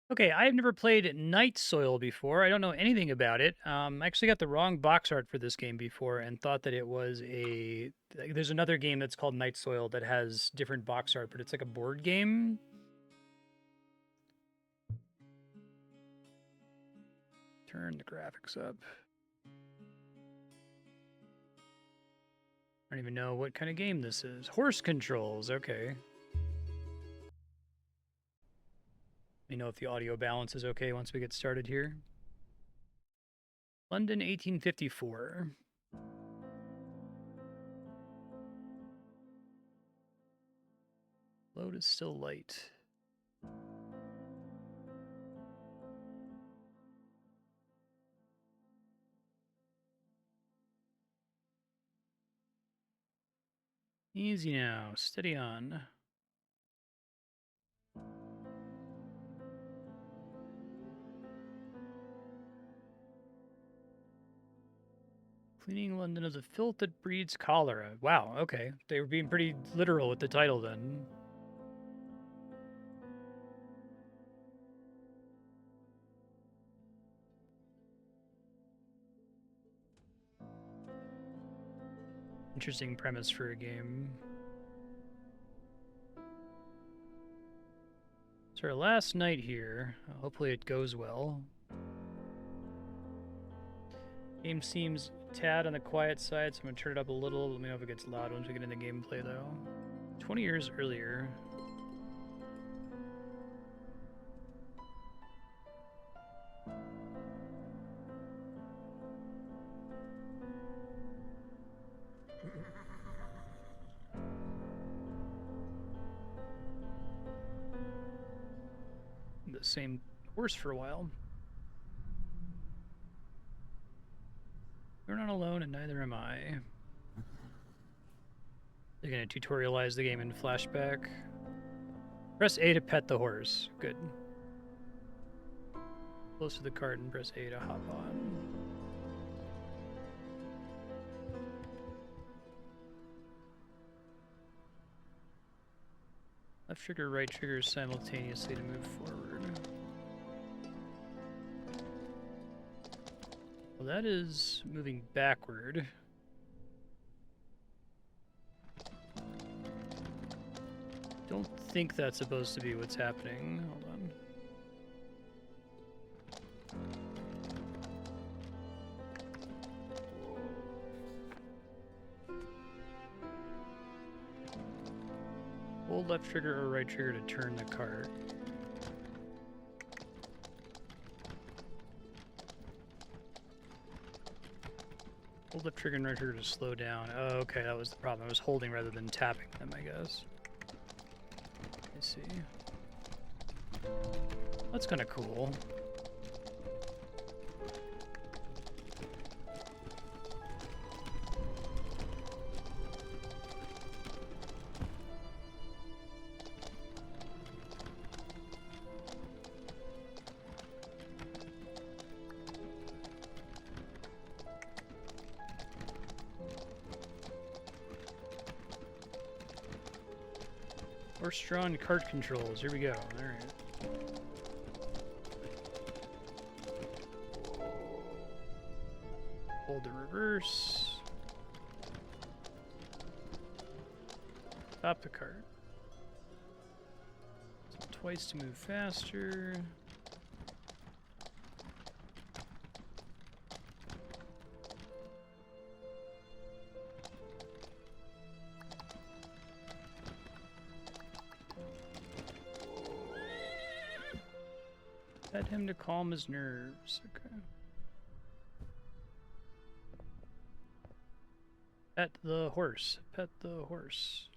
Okay, I've never played Nightsoil before. I don't know anything about it. I actually got the wrong box art for this game before and thought that it was there's another game that's called Nightsoil that has different box art, but it's like a board game. Turn the graphics up. I don't even know what kind of game this is. Horse controls, okay. Let me know if the audio balance is okay once we get started here. London, 1854. Load is still light. Easy now, steady on. Cleaning London of the filth that breeds cholera. Wow, okay. They were being pretty literal with the title then. Interesting premise for a game. It's our last night here. Hopefully it goes well. Game seems tad on the quiet side, so I'm gonna turn it up a little. Let me know if it gets loud once we get into gameplay though. 20 years earlier. The same horse for a while. You're not alone, and neither am I. They're gonna tutorialize the game in flashback. Press A to pet the horse. Good. Close to the cart and press A to hop on. Left trigger, right trigger simultaneously to move forward. Well, that is moving backward. Don't think that's supposed to be what's happening. Hold on. Hold left trigger or right trigger to turn the cart. Hold left trigger and right trigger to slow down. Oh, okay, that was the problem. I was holding rather than tapping them, I guess. I see. That's kind of cool. Horse-drawn cart controls. Here we go. All right. Hold the reverse. Stop the cart. So twice to move faster. Pet him to calm his nerves. Okay. Pet the horse. Pet the horse.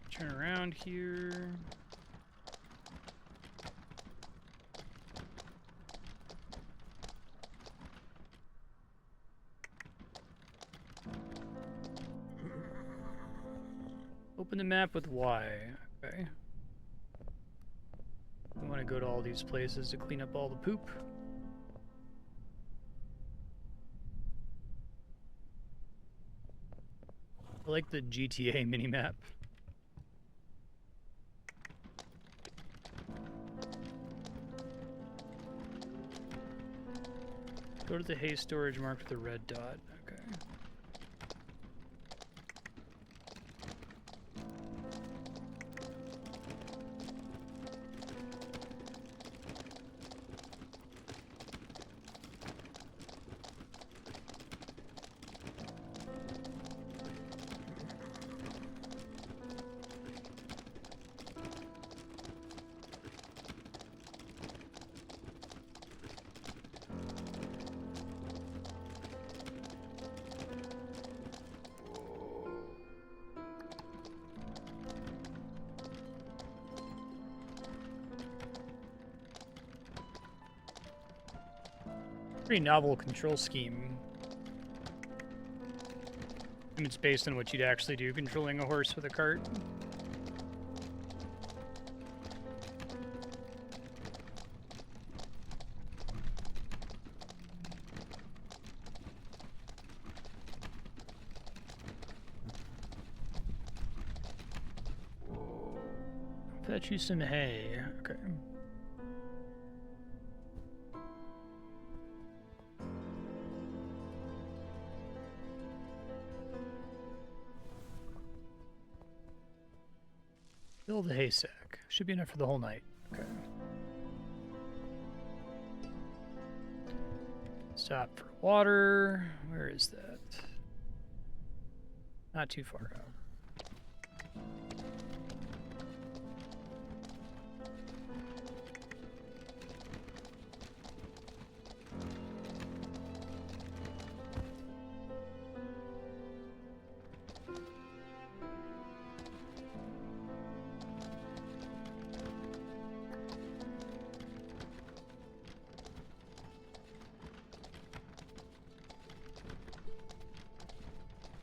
Turn around here. Open the map with Y. Okay. We want to go to all these places to clean up all the poop. I like the GTA minimap. Go to the hay storage marked with a red dot. Okay. Pretty novel control scheme. And it's based on what you'd actually do controlling a horse with a cart. Fetch you some hay. Okay. Fill the haystack. Should be enough for the whole night. Okay. Stop for water. Where is that? Not too far out.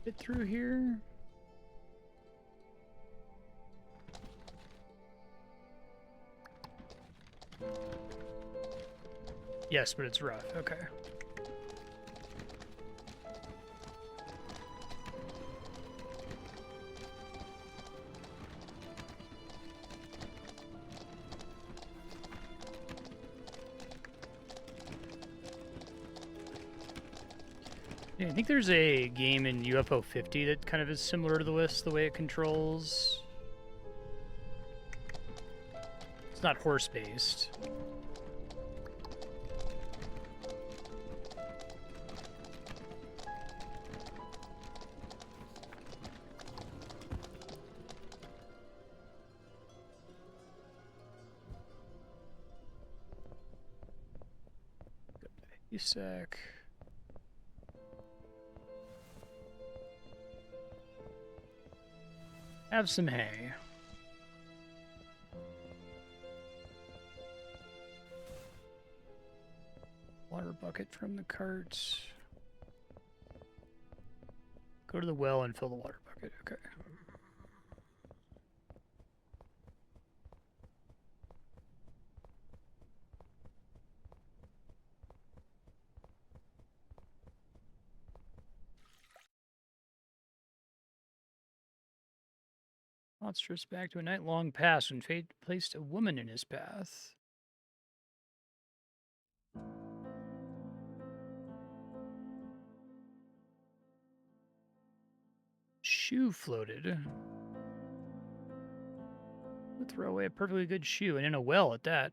Fit through here. Yes, but it's rough. Okay. Yeah, I think there's a game in UFO 50 that kind of is similar to the list, the way it controls. It's not horse-based. A sec. Have some hay. Water bucket from the cart. Go to the well and fill the water bucket. Okay. Monstrous back to a night long past when fate placed a woman in his path. Shoe floated. Would throw away a perfectly good shoe, and in a well at that.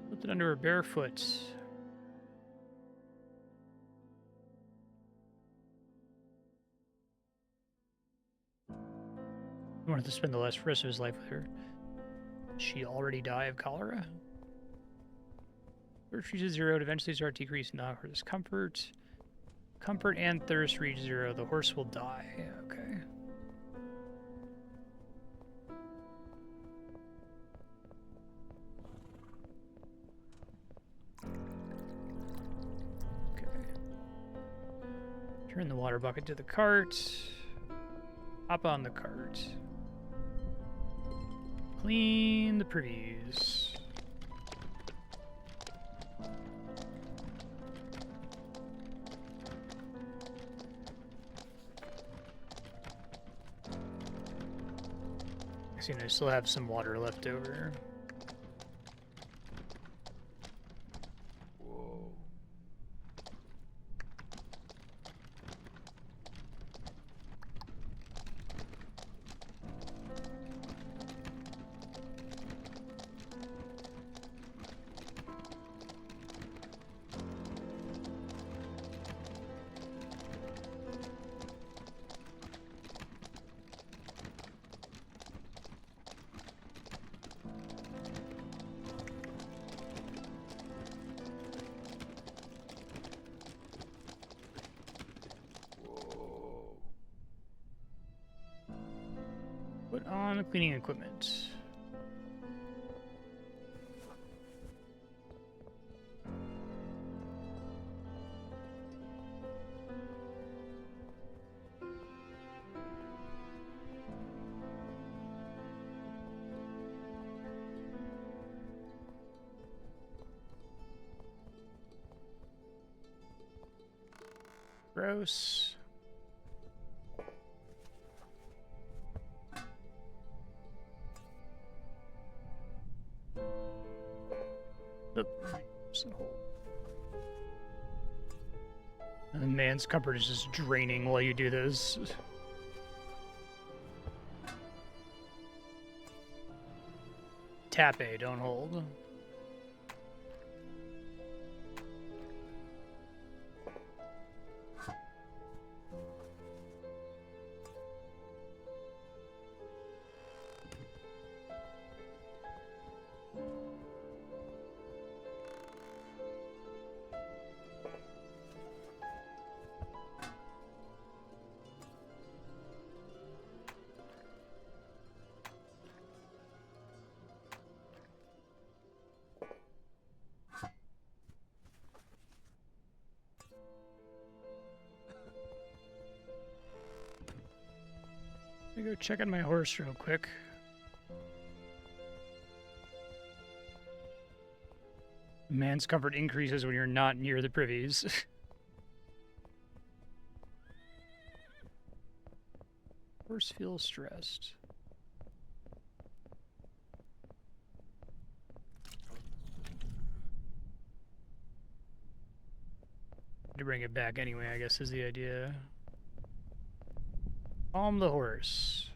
Put it under her bare foot. He wanted to spend the rest of his life with her. Did she already die of cholera? Thirst reaches 0 to eventually start decreasing her discomfort. Comfort and thirst reach 0. The horse will die. Okay. Turn the water bucket to the cart. Hop on the cart. Clean the privies. I seem to still have some water left over. Put on the cleaning equipment. Gross. And the man's cupboard is just draining while you do this. Tap A, don't hold. Let me go check on my horse real quick. Man's comfort increases when you're not near the privies. Horse feels stressed. To bring it back anyway, I guess is the idea. Calm the horse.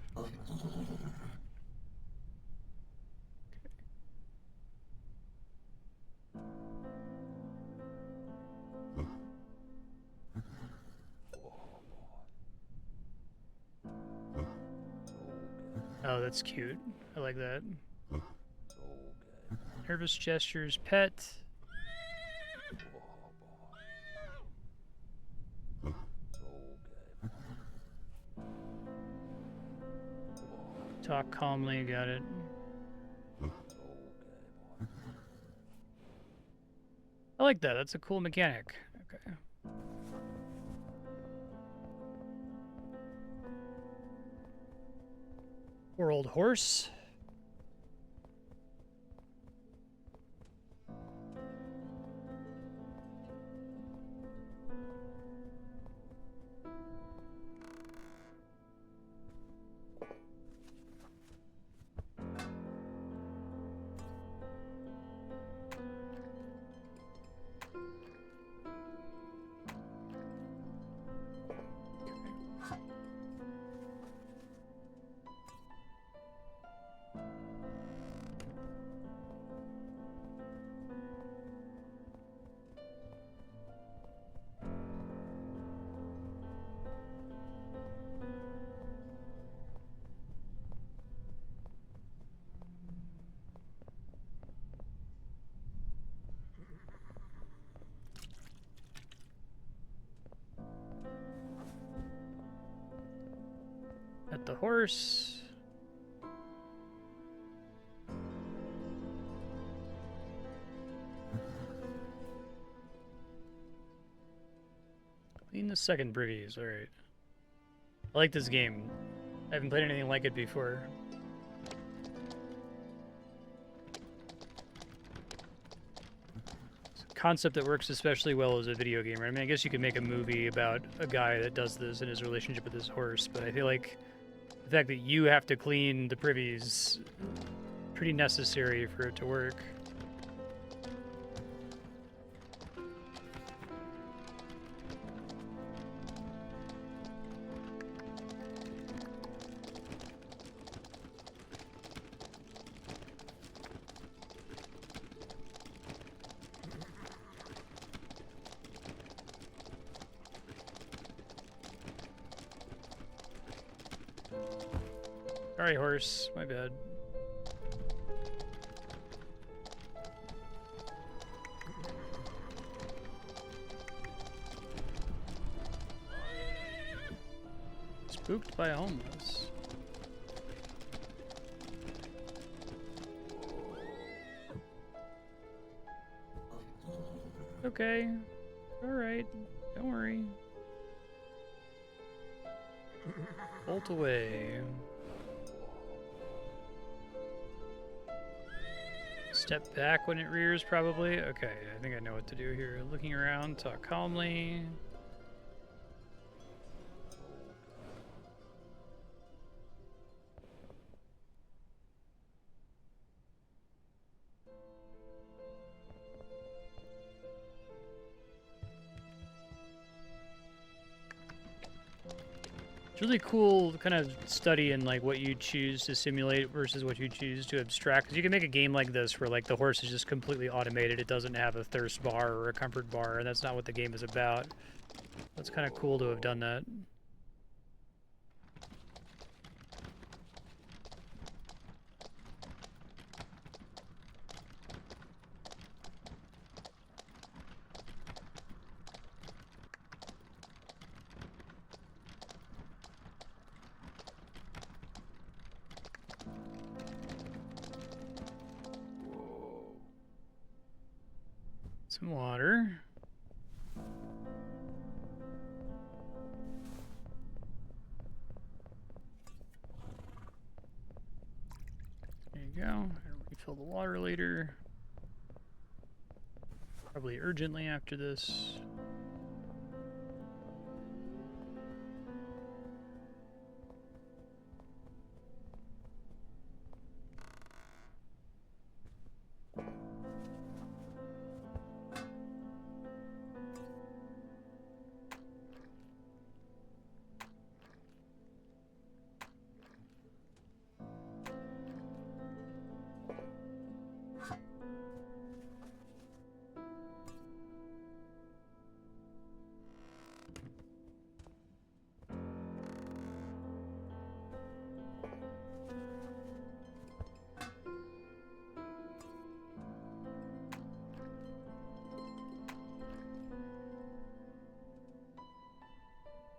Oh, that's cute. I like that. Nervous gestures, pet. Talk calmly, got it. I like that, that's a cool mechanic. Okay. Poor old horse. At the horse. Clean the second privies, alright. I like this game. I haven't played anything like it before. concept that works especially well as a video game, right? I mean, I guess you could make a movie about a guy that does this and his relationship with his horse, but I feel like the fact that you have to clean the privies pretty necessary for it to work. Sorry, horse. My bad. Spooked by a homeless. Okay. Alright. Don't worry. Bolt away. Step back when it rears, probably. Okay, I think I know what to do here. Looking around, talk calmly. It's really cool kind of study in like what you choose to simulate versus what you choose to abstract. Because you can make a game like this where like the horse is just completely automated. It doesn't have a thirst bar or a comfort bar, and that's not what the game is about. That's kind of cool to have done that. Some water. There you go. I'll refill the water later. Probably urgently after this.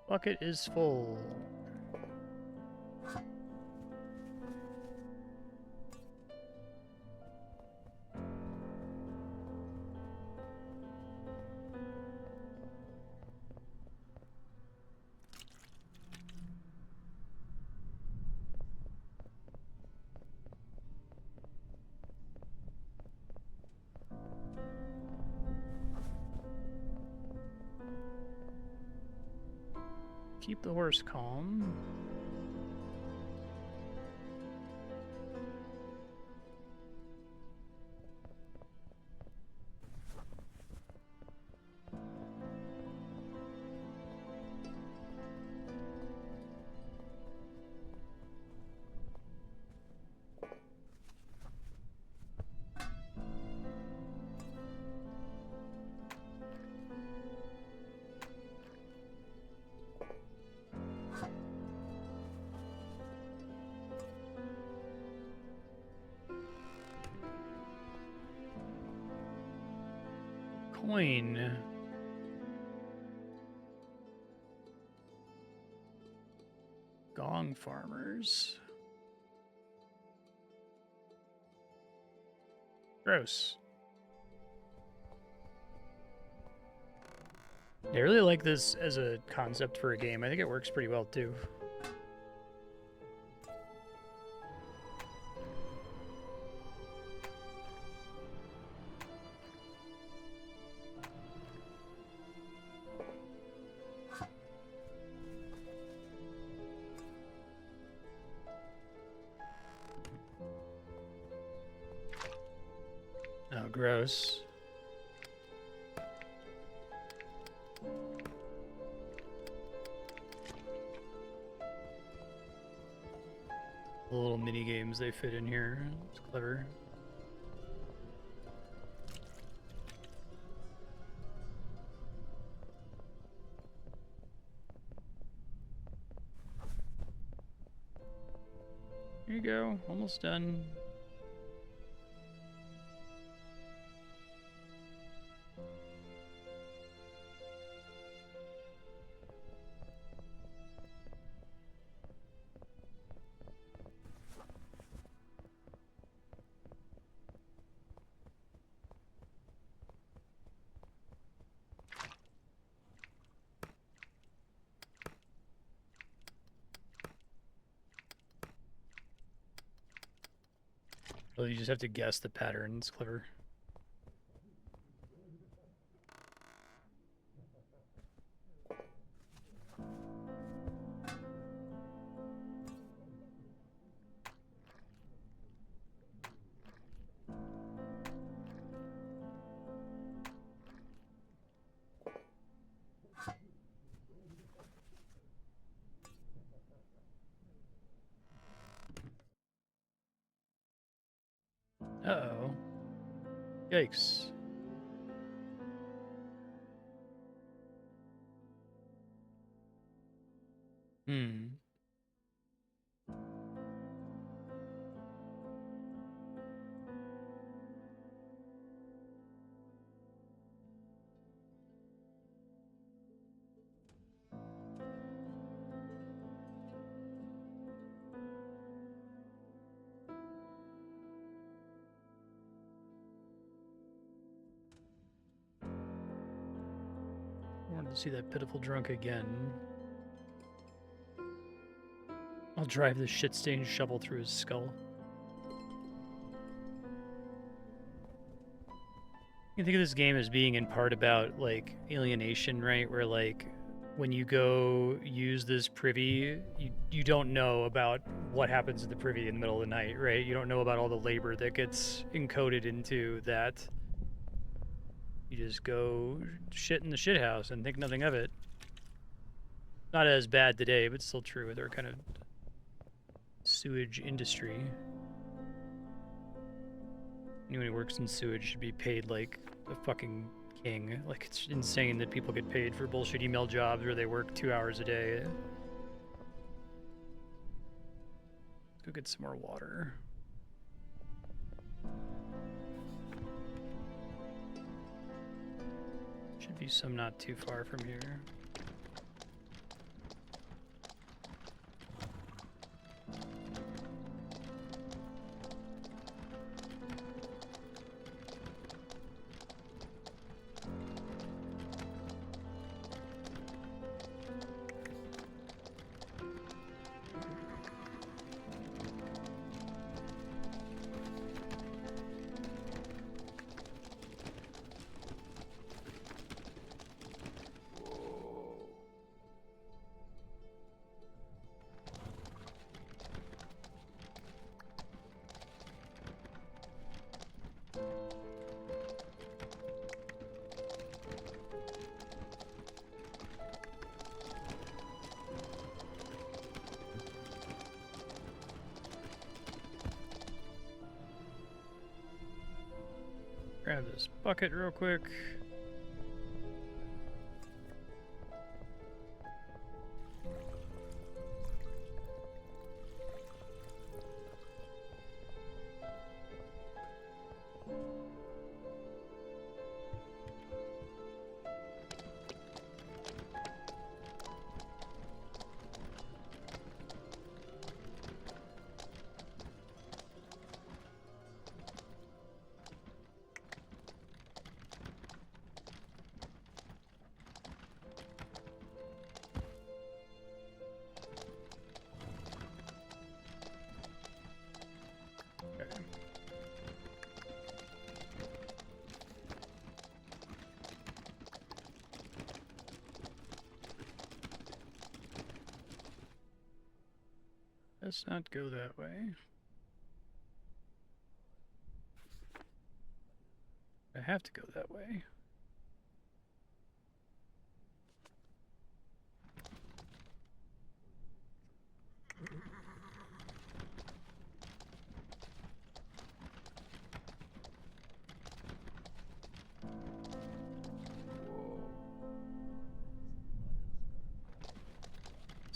Bucket is full. Keep the horse calm. Coin. Gong farmers. Gross. I really like this as a concept for a game. I think it works pretty well too. gross. The little mini games they fit in here. It's clever. Here you go, almost done. Well, you just have to guess the pattern. It's clever. Uh-oh. Yikes. Hmm. I wanted to see that pitiful drunk again. I'll drive the shit-stained shovel through his skull. You can think of this game as being in part about, like, alienation, right? Where, like, when you go use this privy, you don't know about what happens in the privy in the middle of the night, right? You don't know about all the labor that gets encoded into that. You just go shit in the shit house and think nothing of it. Not as bad today, but still true with our kind of sewage industry. Anyone who works in sewage should be paid like a fucking king. Like, it's insane that people get paid for bullshit email jobs where they work 2 hours a day. Let's go get some more water. Should be some not too far from here. Grab this bucket real quick. Let's not go that way. I have to go that way.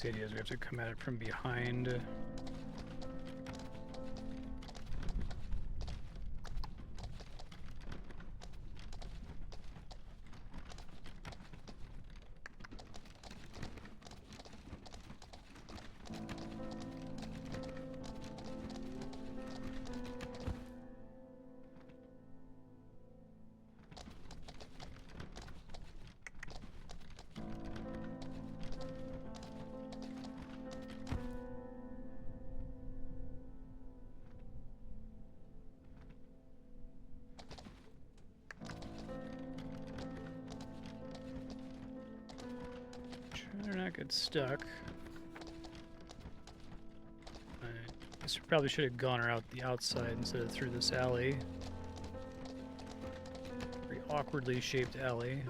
The idea is we have to come at it from behind. Try to not get stuck. I guess we probably should have gone out the outside instead of through this alley. Very awkwardly shaped alley.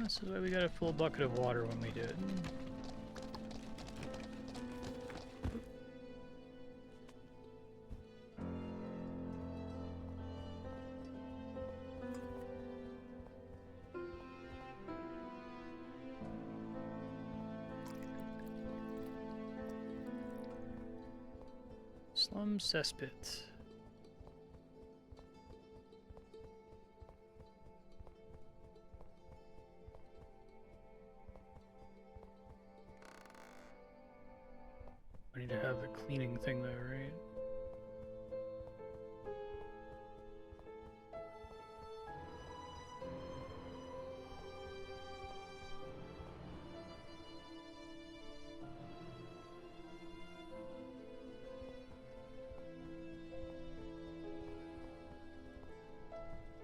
This is why we got a full bucket of water when we did. Slum cesspit. I need to have the cleaning thing though, right?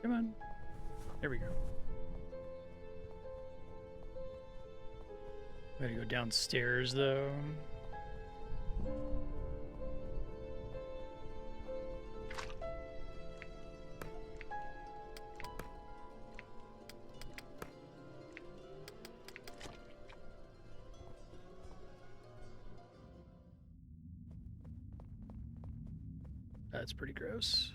Come on. There we go. We gotta go downstairs though. That's pretty gross.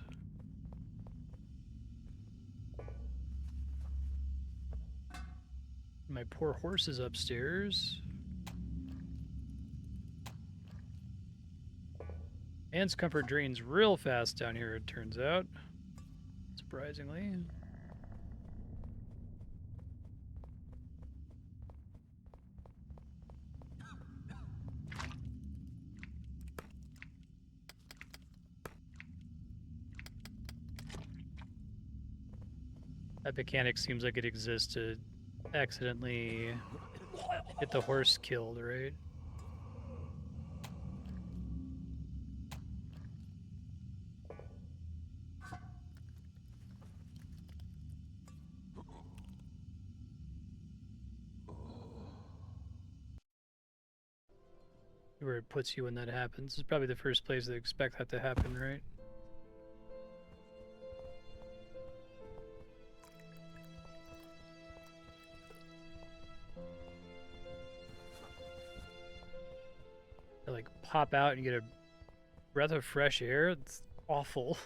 My poor horse is upstairs. Ant's comfort drains real fast down here, it turns out. Surprisingly. That mechanic seems like it exists to accidentally get the horse killed, right? Where it puts you when that happens. It's probably the first place they expect that to happen, right? They like pop out and you get a breath of fresh air. It's awful.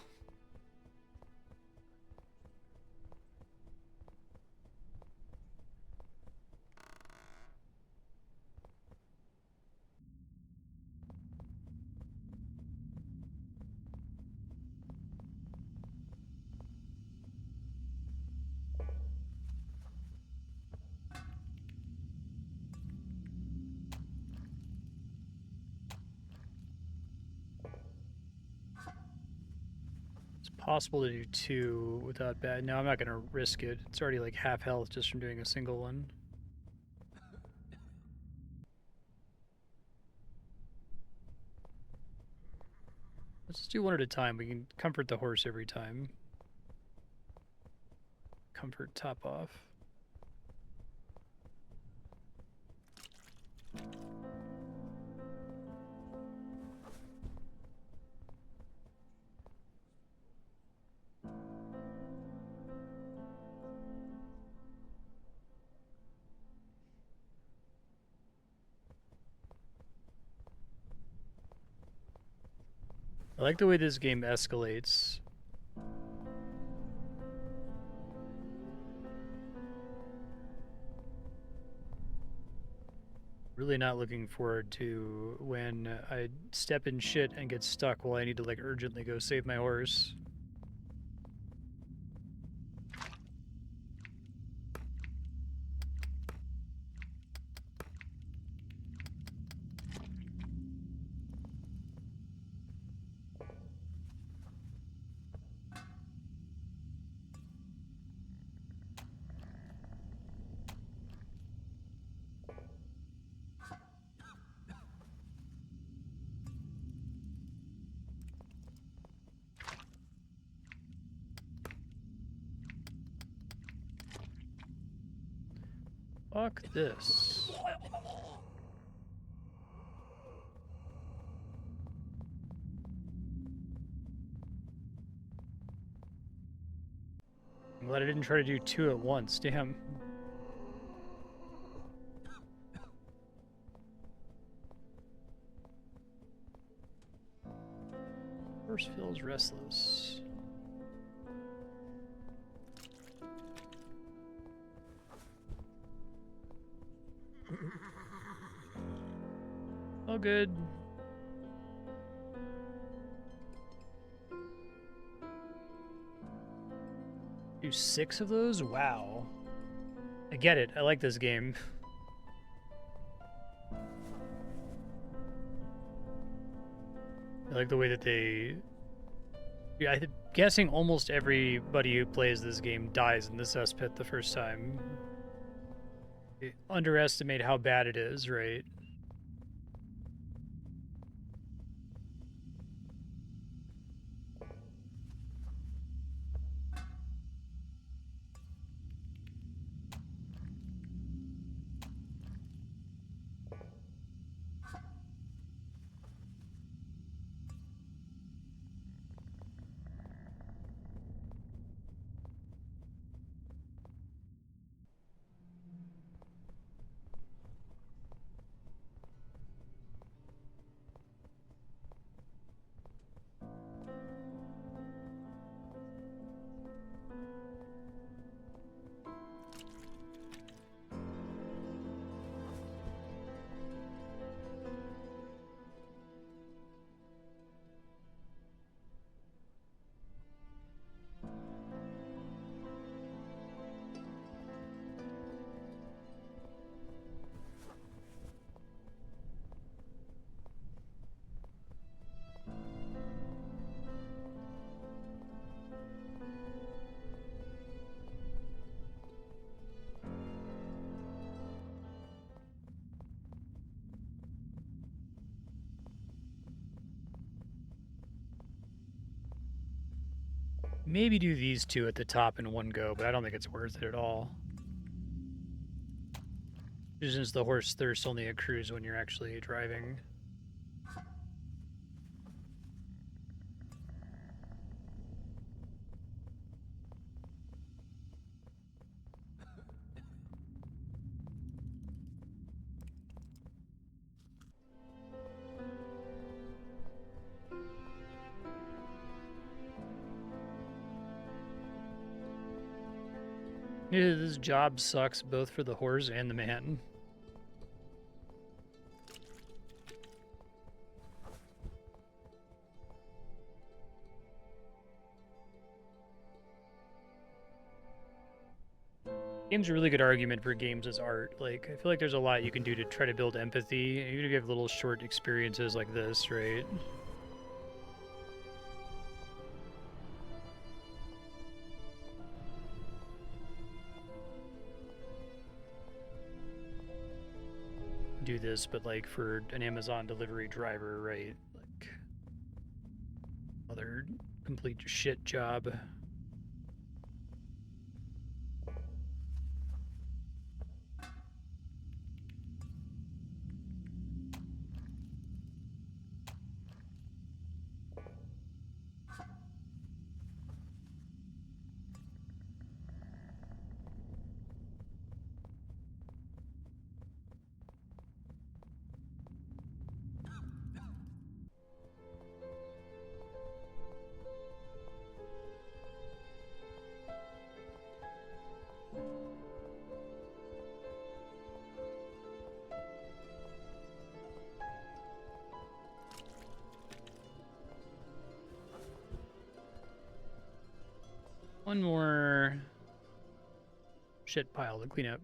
possible to do 2 without bad. No, I'm not going to risk it. It's already like half health just from doing a single one. Let's just do 1 at a time. We can comfort the horse every time. Comfort top off. I like the way this game escalates. Really not looking forward to when I step in shit and get stuck while I need to like urgently go save my horse. Fuck this. I'm glad I didn't try to do 2 at once, damn. Horse feels restless. All good. Do 6 of those? Wow. I get it. I like this game. I like the way that they... Yeah, I'm guessing almost everybody who plays this game dies in the cesspit the first time. They underestimate how bad it is, right? Maybe do these 2 at the top in one go, but I don't think it's worth it at all. Since the horse thirst only accrues when you're actually driving. Yeah, this job sucks both for the horse and the man. Game's a really good argument for games as art. Like, I feel like there's a lot you can do to try to build empathy, even if you have little short experiences like this, right? do this, but like for an Amazon delivery driver, right? Like other complete shit job. One more shit pile to clean up.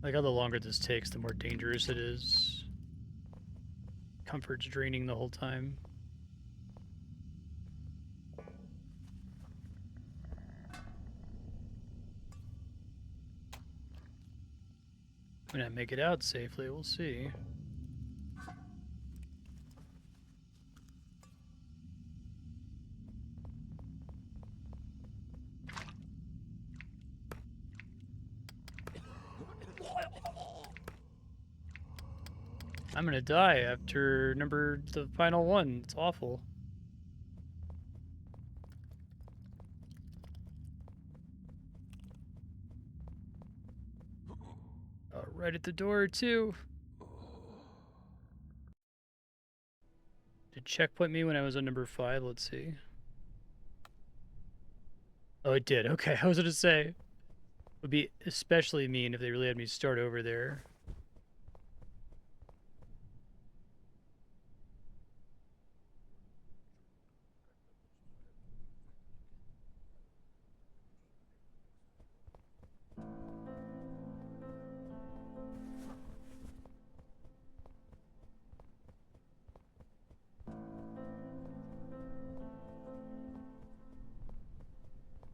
Like how the longer this takes, the more dangerous it is. Comfort's draining the whole time. When I make it out safely, we'll see. I'm gonna die after the final one. It's awful. Oh, right at the door, too. Did checkpoint me when I was on number 5? Let's see. Oh, it did. Okay, I was gonna say. It would be especially mean if they really had me start over there.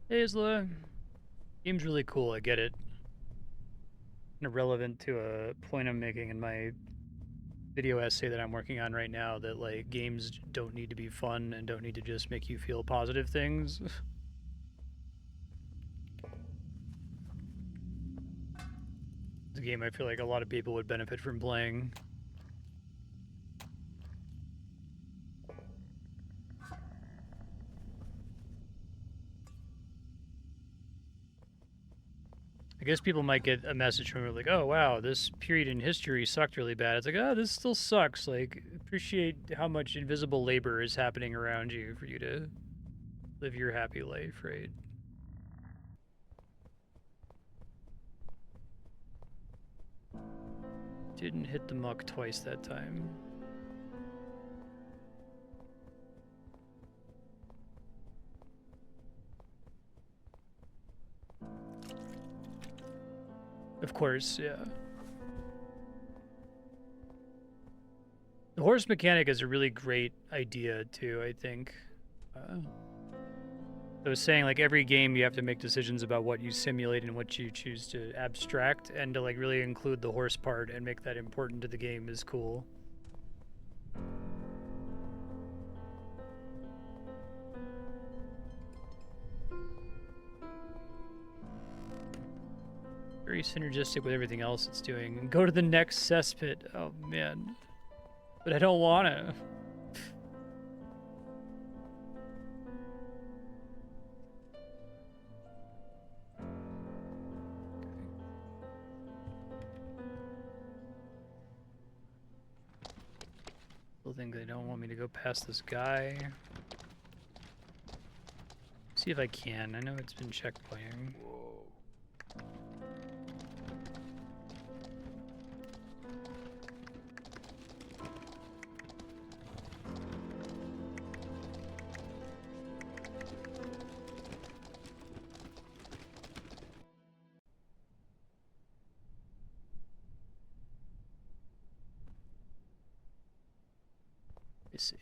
Hey, Isla. Game's really cool, I get it. Irrelevant to a point I'm making in my video essay that I'm working on right now, that like games don't need to be fun and don't need to just make you feel positive things. It's a game I feel like a lot of people would benefit from playing. I guess people might get a message from it like, oh wow, this period in history sucked really bad. It's like, oh, this still sucks. Like, appreciate how much invisible labor is happening around you for you to live your happy life, right? Didn't hit the muck twice that time. Of course, yeah. The horse mechanic is a really great idea, too, I think. I was saying, like, every game you have to make decisions about what you simulate and what you choose to abstract, and to, like, really include the horse part and make that important to the game is cool. Very synergistic with everything else it's doing. Go to the next cesspit. Oh, man. But I don't want to. Still think they don't want me to go past this guy. See if I can. I know it's been checkpointing. You see.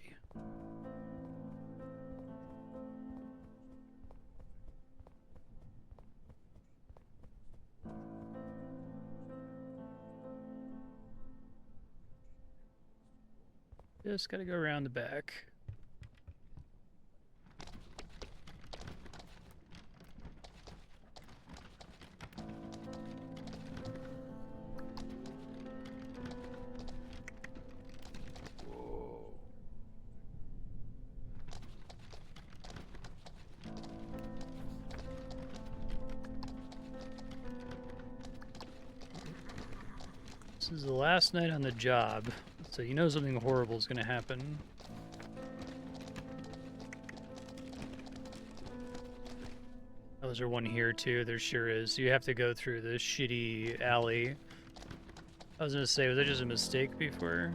Just gotta go around the back. This is the last night on the job, so you know something horrible is going to happen. Oh, is there one here too? There sure is. You have to go through this shitty alley. I was going to say, was that just a mistake before?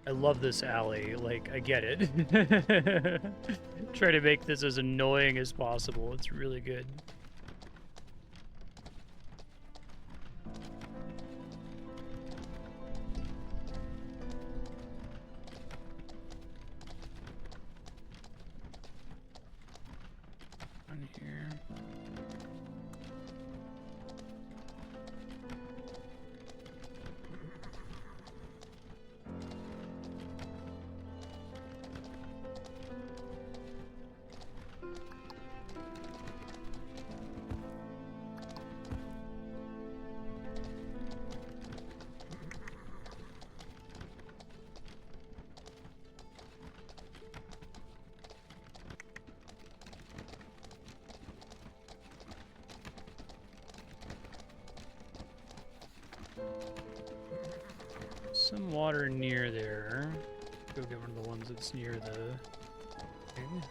I love this alley. Like, I get it. Try to make this as annoying as possible. It's really good. On here. Some water near there. Go get one of the ones that's near the thing.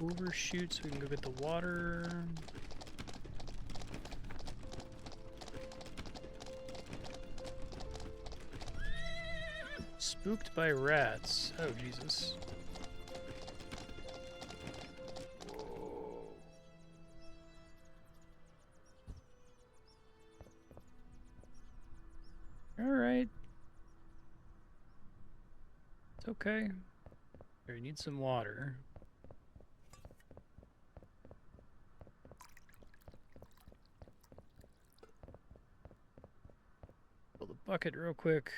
Overshoot so we can go get the water. Spooked by rats. Oh, Jesus. Alright. It's okay. We need some water. Fill the bucket real quick.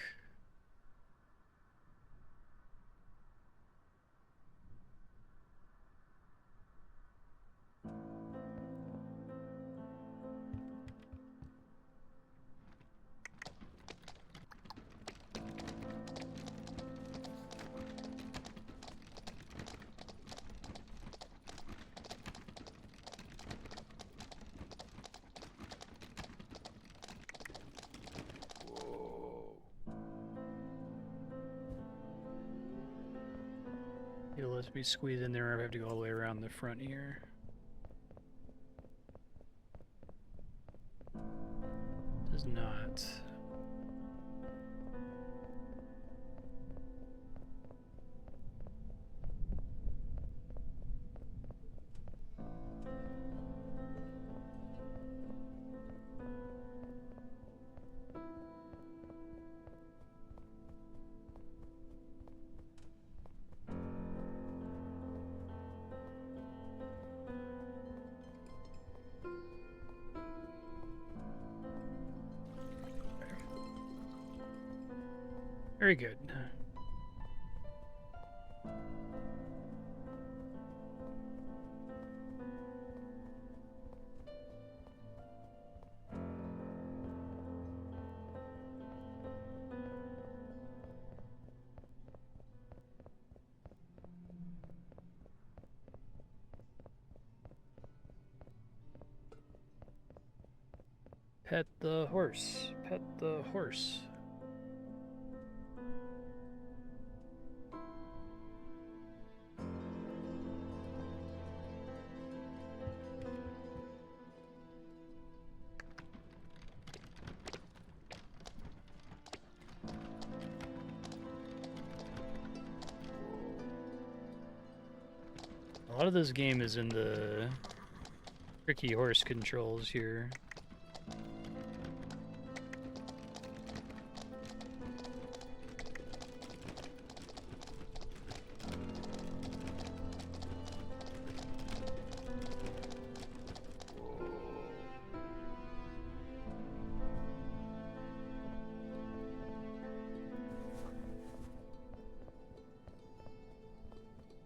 It'll let me squeeze in there, or I have to go all the way around the front here. Does not. Very good. Pet the horse. Pet the horse. A lot of this game is in the tricky horse controls here.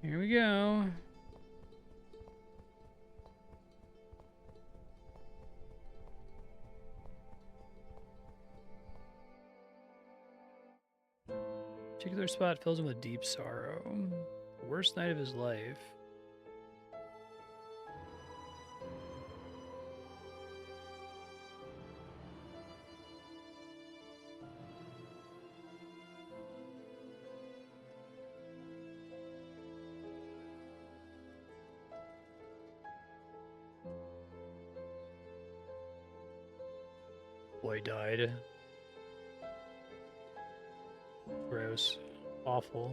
Here we go. Particular spot fills him with deep sorrow. The worst night of his life. Boy died. Gross. Awful.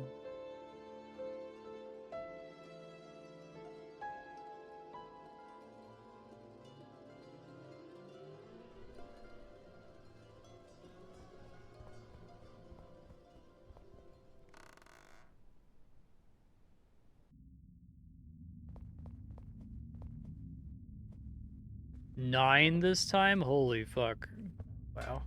Nine this time? Holy fuck. Wow.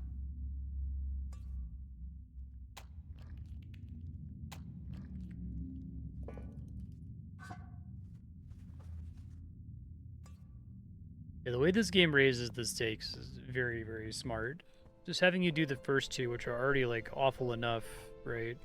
Yeah, the way this game raises the stakes is very, very smart. Just having you do the first two, which are already, like, awful enough, right?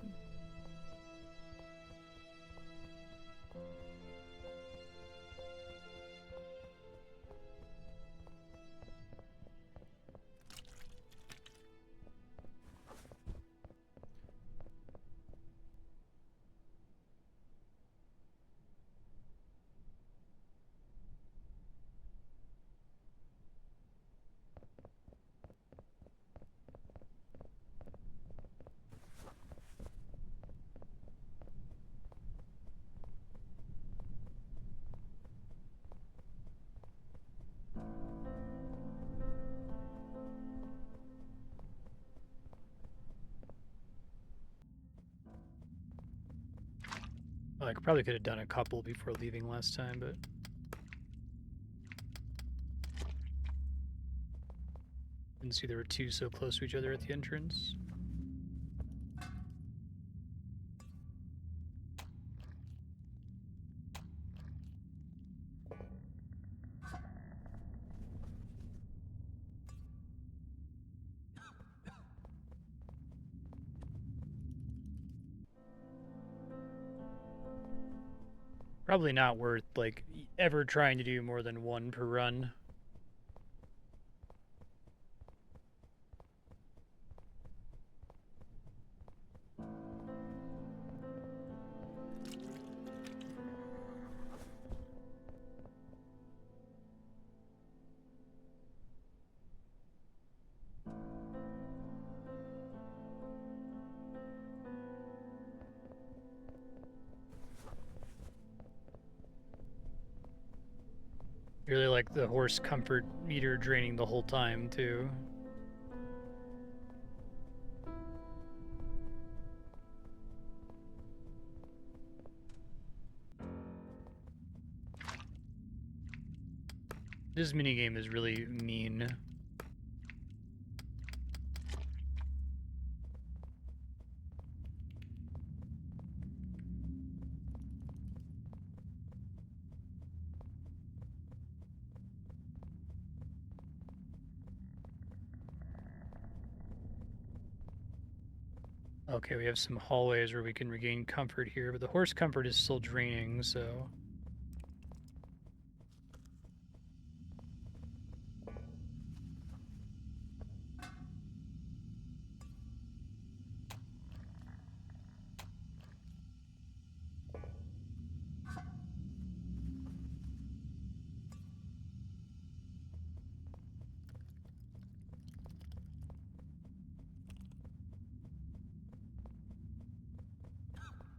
Oh, I probably could have done a couple before leaving last time, but... Didn't see there were two so close to each other at the entrance. Probably not worth, like, ever trying to do more than one per run. Really like the horse comfort meter draining the whole time, too. This minigame is really mean. Okay, we have some hallways where we can regain comfort here, but the horse comfort is still draining, so...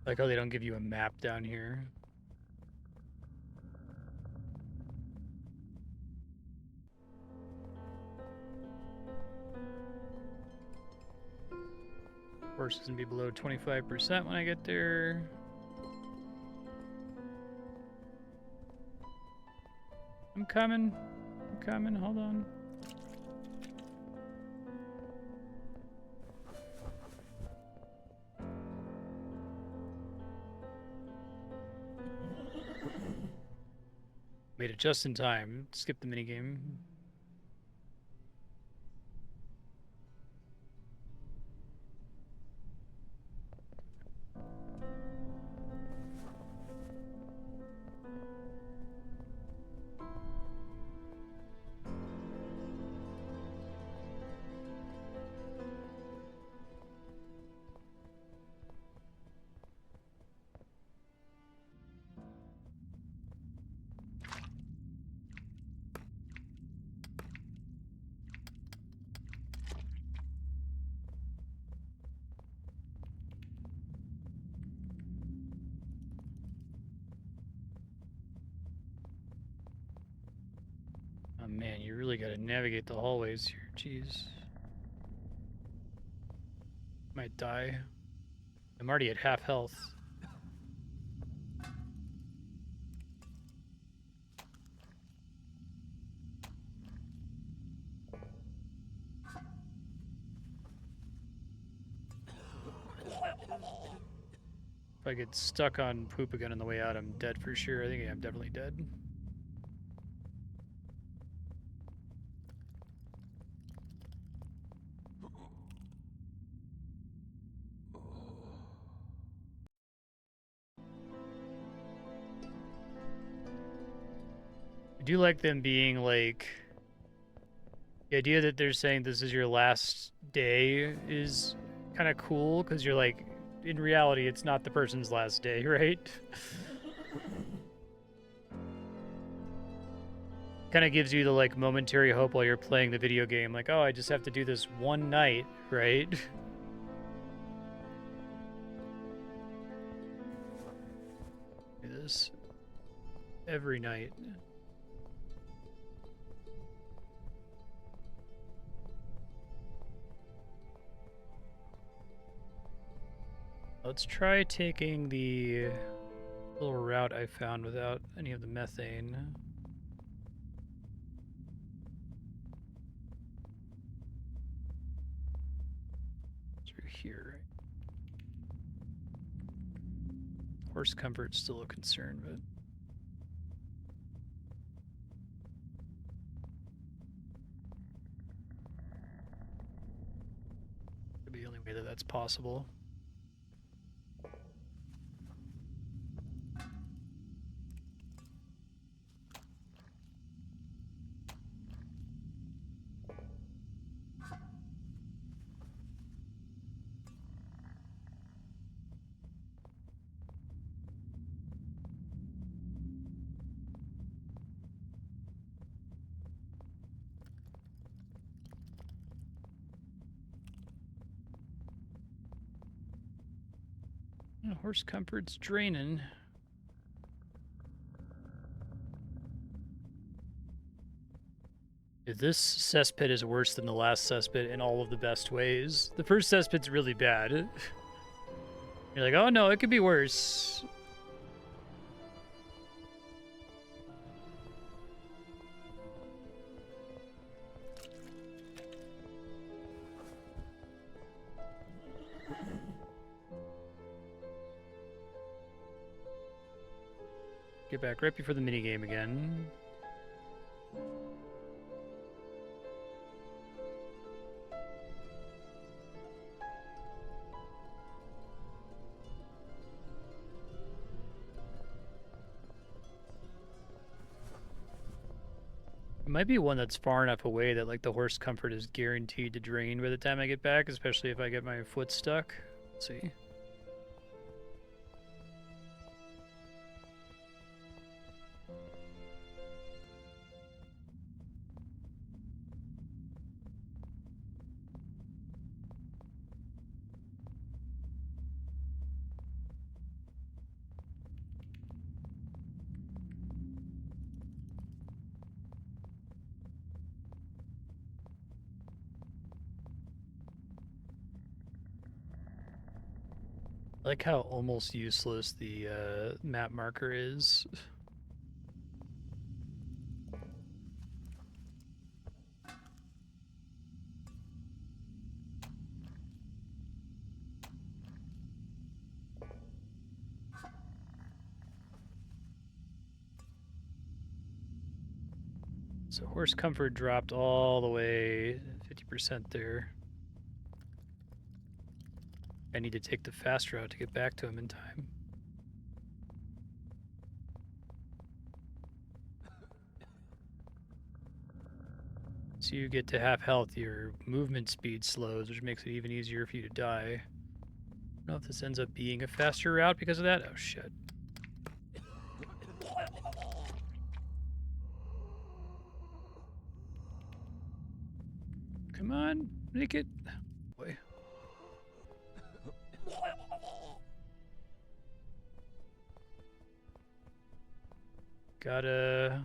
Like, oh, they don't give you a map down here. Horse is gonna be below 25% when I get there. I'm coming. I'm coming. Hold on. Made it just in time. Skip the minigame. Oh man, you really gotta navigate the hallways here. Jeez. Might die. I'm already at half health. If I get stuck on poop again on the way out, I'm dead for sure. I think I'm definitely dead. I do like them being like... The idea that they're saying this is your last day is kind of cool, because you're like, in reality, it's not the person's last day, right? Kind of gives you the like momentary hope while you're playing the video game, like, oh, I just have to do this one night, right? Do this every night. Let's try taking the little route I found without any of the methane. Through here, right? Horse comfort's still a concern, but... Could be the only way that that's possible. Horse comfort's draining. This cesspit is worse than the last cesspit in all of the best ways. The first cesspit's really bad. You're like, oh no, it could be worse. Get back right before the minigame again. might be one that's far enough away that like the horse comfort is guaranteed to drain by the time I get back, especially if I get my foot stuck. Let's see. I like how almost useless the map marker is. So horse comfort dropped all the way 50% there. I need to take the fast route to get back to him in time. So you get to half health, your movement speed slows, which makes it even easier for you to die. I don't know if this ends up being a faster route because of that. Oh, shit. Come on, make it. Boy. Gotta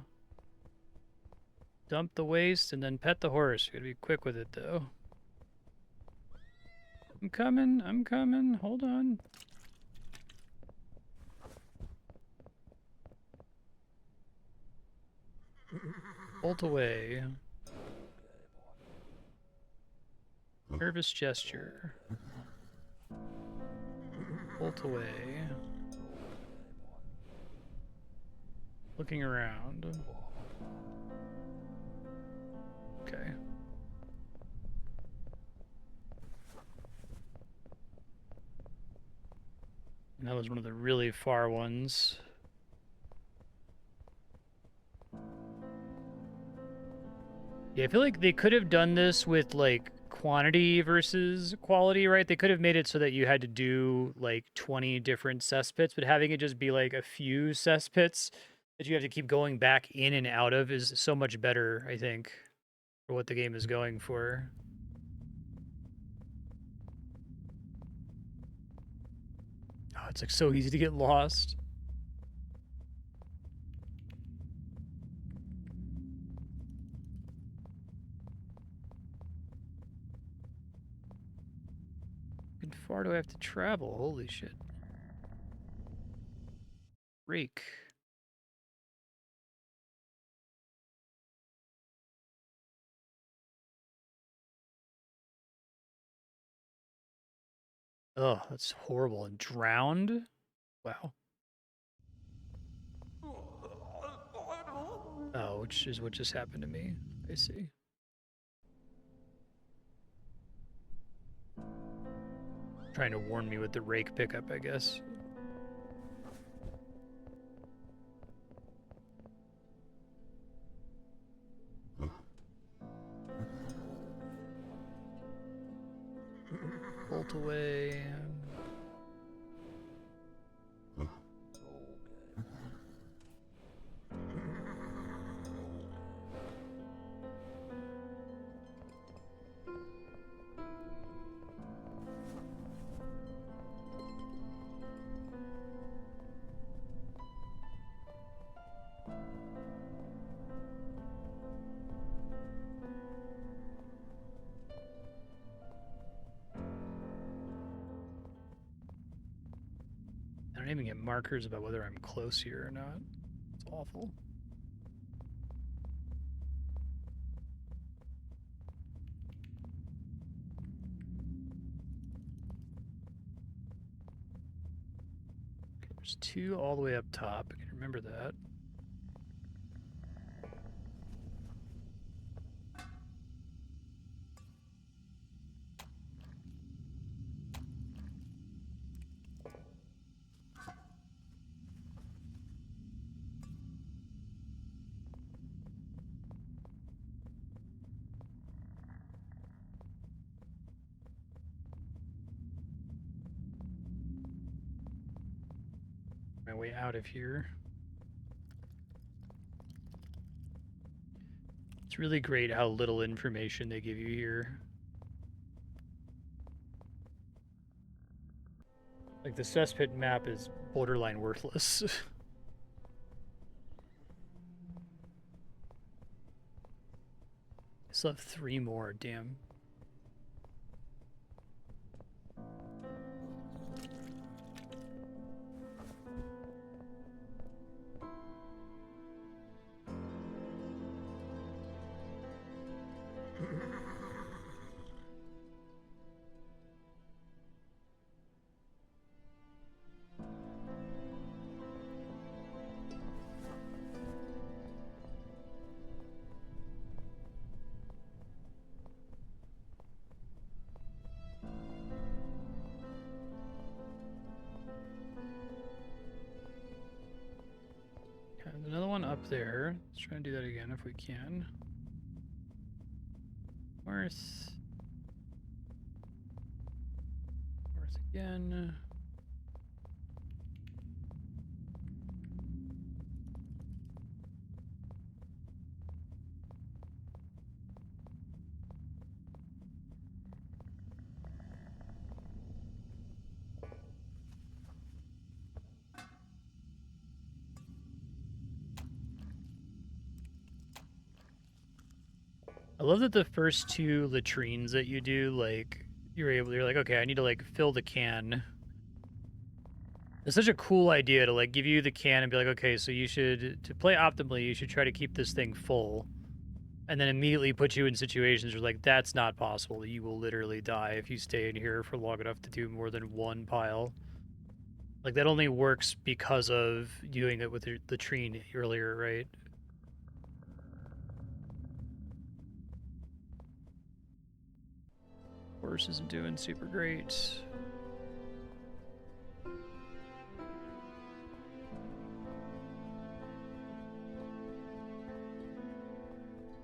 dump the waste and then pet the horse. Gotta be quick with it, though. I'm coming. Hold on. Bolt away. Nervous gesture. Bolt away. Looking around. Okay. And that was one of the really far ones. Yeah, I feel like they could have done this with, like, quantity versus quality, right? They could have made it so that you had to do, like, 20 different cesspits, but having it just be, like, a few cesspits that you have to keep going back in and out of is so much better, I think, for what the game is going for. Oh, it's, like, so easy to get lost. How far do I have to travel? Holy shit. Rake. Oh, that's horrible. And drowned? Wow. Oh, which is what just happened to me. I see. Trying to warn me with the rake pickup, I guess. Bolt away. I don't even get markers about whether I'm close here or not. It's awful. Okay, there's 2 all the way up top. I can remember that. My way out of here. It's really great how little information they give you here. Like, the cesspit map is borderline worthless. I still have 3 more, damn. There's another one up there. Let's try and do that again if we can. North. North again. I love that the first 2 latrines that you do, like, you're like, okay, I need to, like, fill the can. It's such a cool idea to, like, give you the can and be like, okay, so you should, to play optimally, you should try to keep this thing full. And then immediately put you in situations where, like, that's not possible. You will literally die if you stay in here for long enough to do more than 1 pile. Like, that only works because of doing it with the latrine earlier, right? Horse isn't doing super great.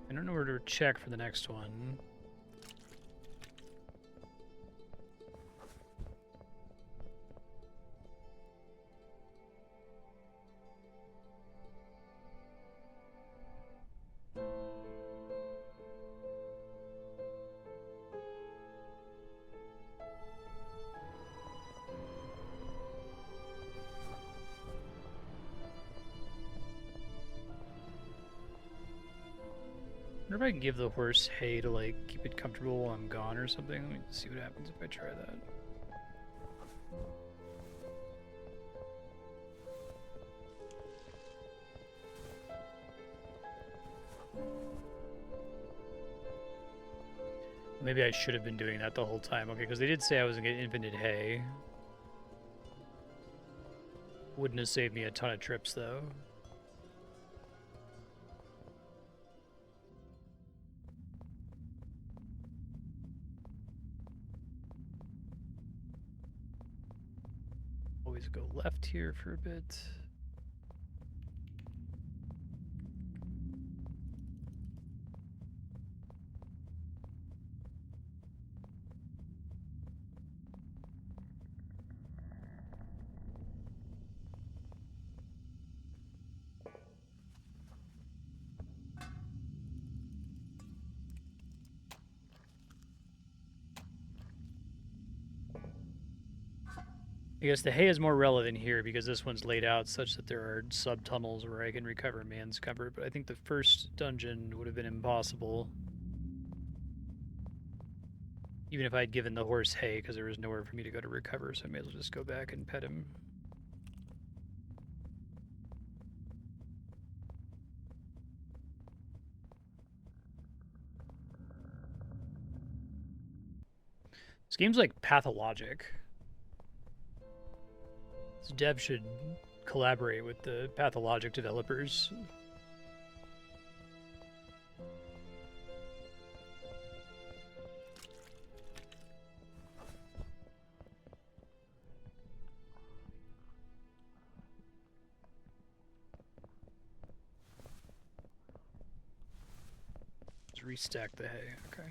I don't know where to check for the next one. I wonder if I can give the horse hay to, like, keep it comfortable while I'm gone or something. Let me see what happens if I try that. Maybe I should have been doing that the whole time. Okay, because they did say I was going to get infinite hay. Wouldn't have saved me a ton of trips, though. Always go left here for a bit. I guess the hay is more relevant here because this one's laid out such that there are sub-tunnels where I can recover man's comfort, but I think the first dungeon would have been impossible. Even if I'd given the horse hay, because there was nowhere for me to go to recover, so I may as well just go back and pet him. This game's like pathologic. This dev should collaborate with the pathologic developers. Let's restack the hay, okay.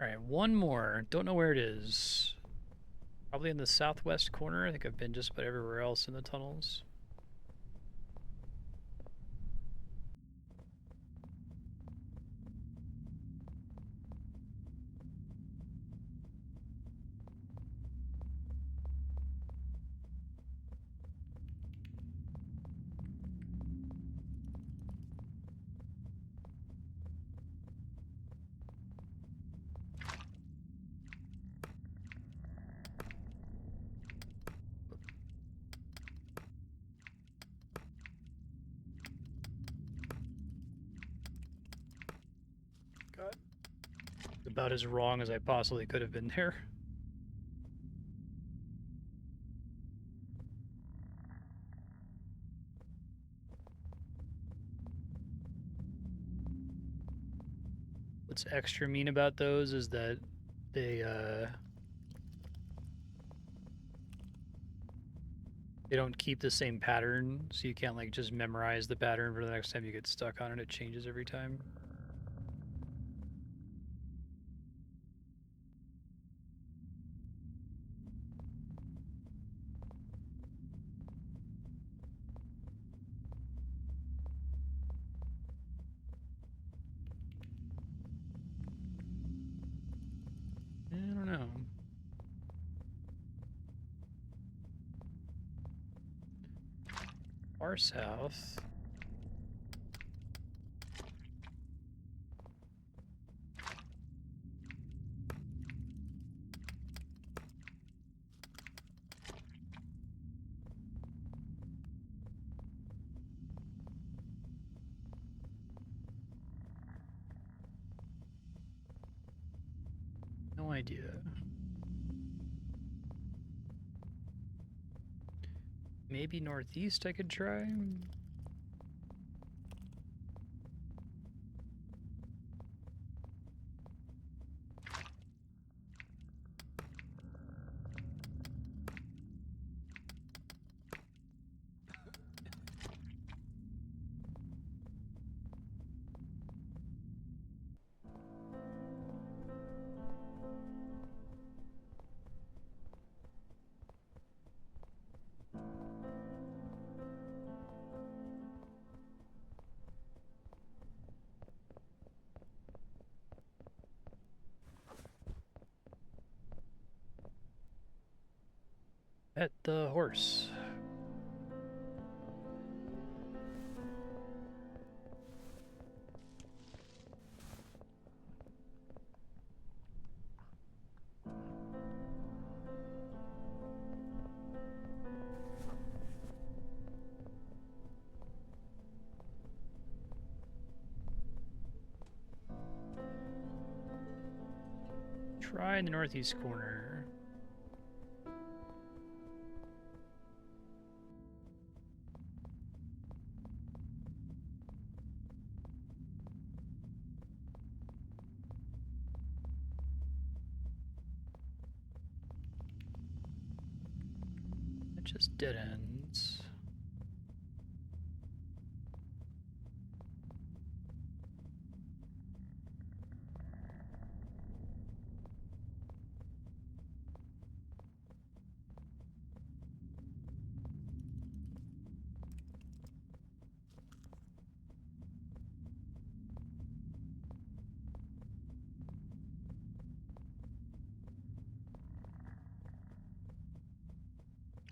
All right, one more. Don't know where it is. Probably in the southwest corner. I think I've been just about everywhere else in the tunnels. God. About as wrong as I possibly could have been there. What's extra mean about those is that they don't keep the same pattern, so you can't like just memorize the pattern for the next time you get stuck on it. It changes every time. I don't know. Far south. No idea. Maybe northeast I could try? Pet the horse. Try in the northeast corner. It just dead ends.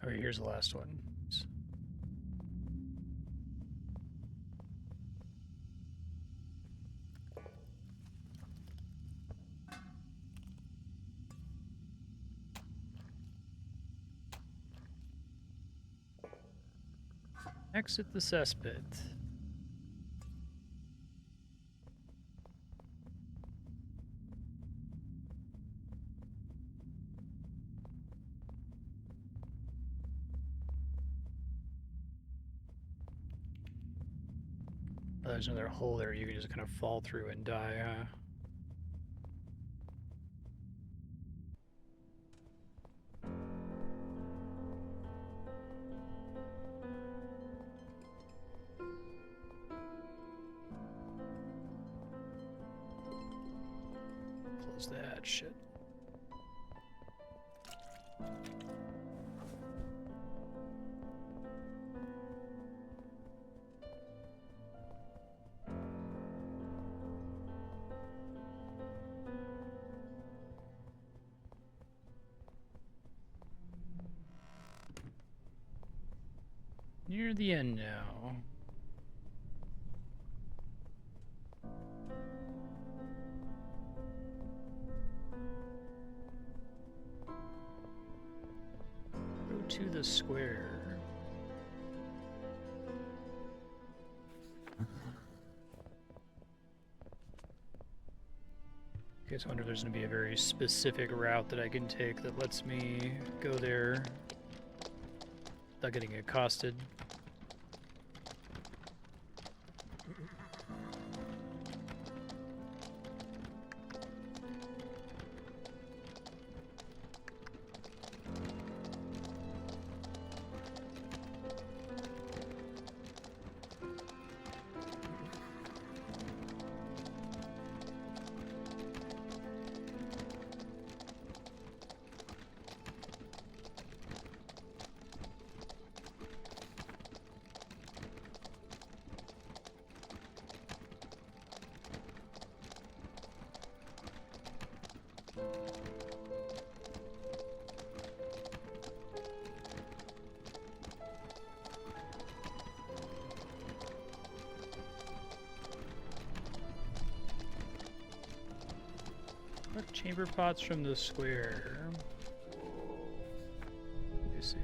All right, here's the last one. Exit the cesspit. Oh, there's another hole there you can just kind of fall through and die, huh? is that shit? Near the end now. Go to the square. Okay, so I wonder if there's going to be a very specific route that I can take that lets me go there without getting accosted. Chamber pots from the square. You see.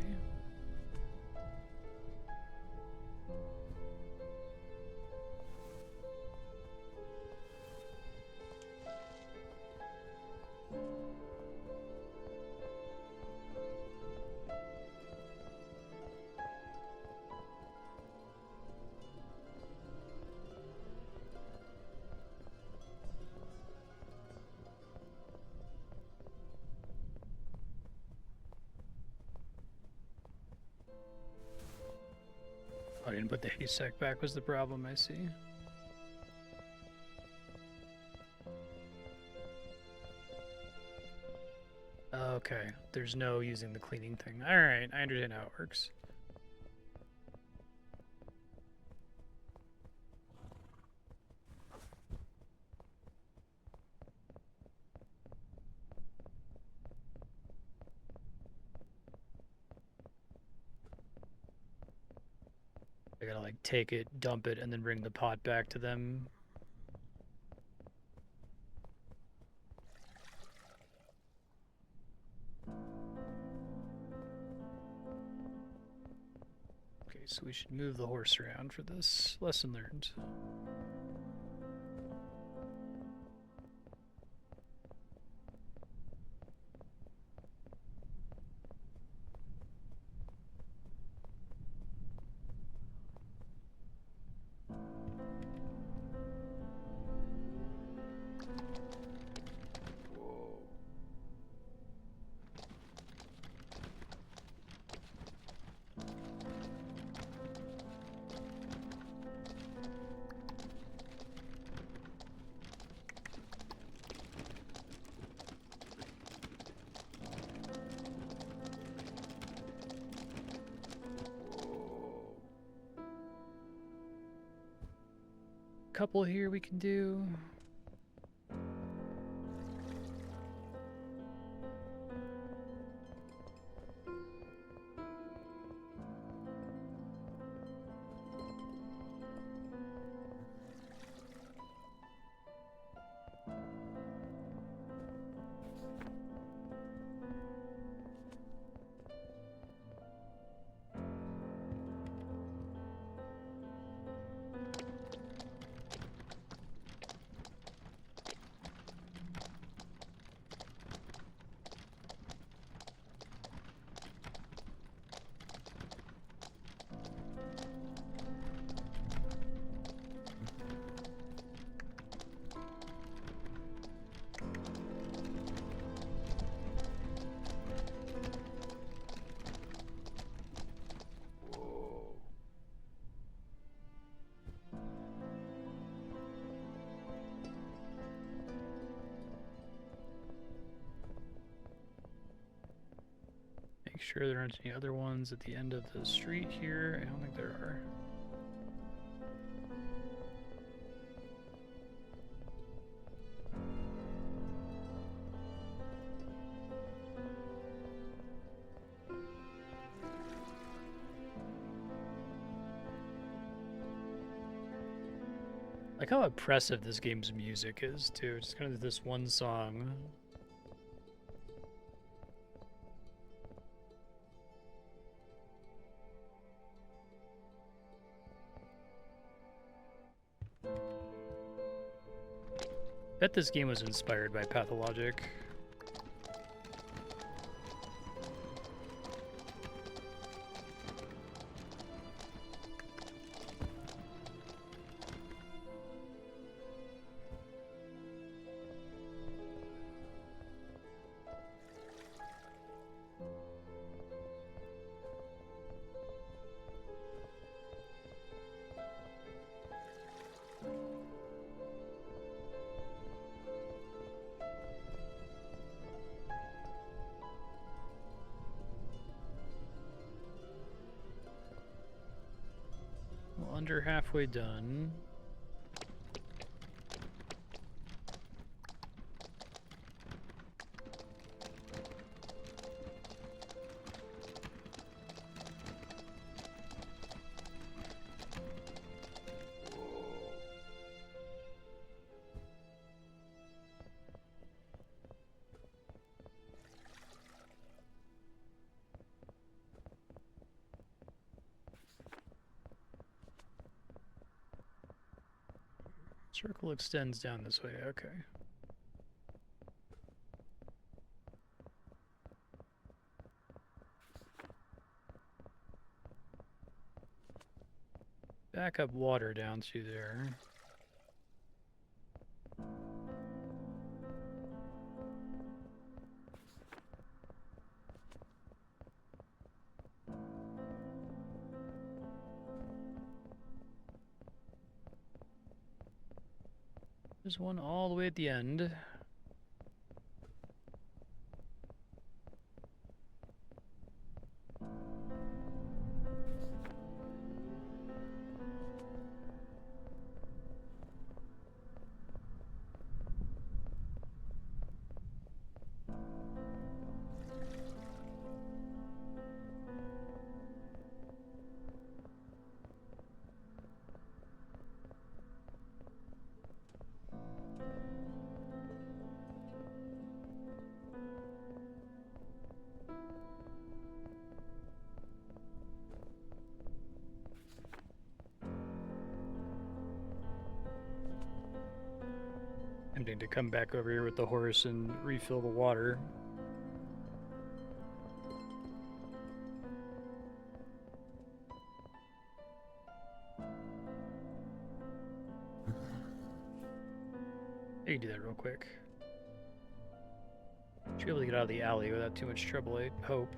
I didn't put the haystack back was the problem, I see. Okay, there's no using the cleaning thing. Alright, I understand how it works. I gotta like take it, dump it, and then bring the pot back to them. Okay, so we should move the horse around for this. Lesson learned. Couple here we can do. Make sure there aren't any other ones at the end of the street here. I don't think there are. Like how oppressive this game's music is, too. It's kind of this one song. Bet this game was inspired by Pathologic. Well, under halfway done. Circle extends down this way, okay. Back up water down through there. There's one all the way at the end. Tempting to come back over here with the horse and refill the water. I can do that real quick. Should be able to get out of the alley without too much trouble, I hope.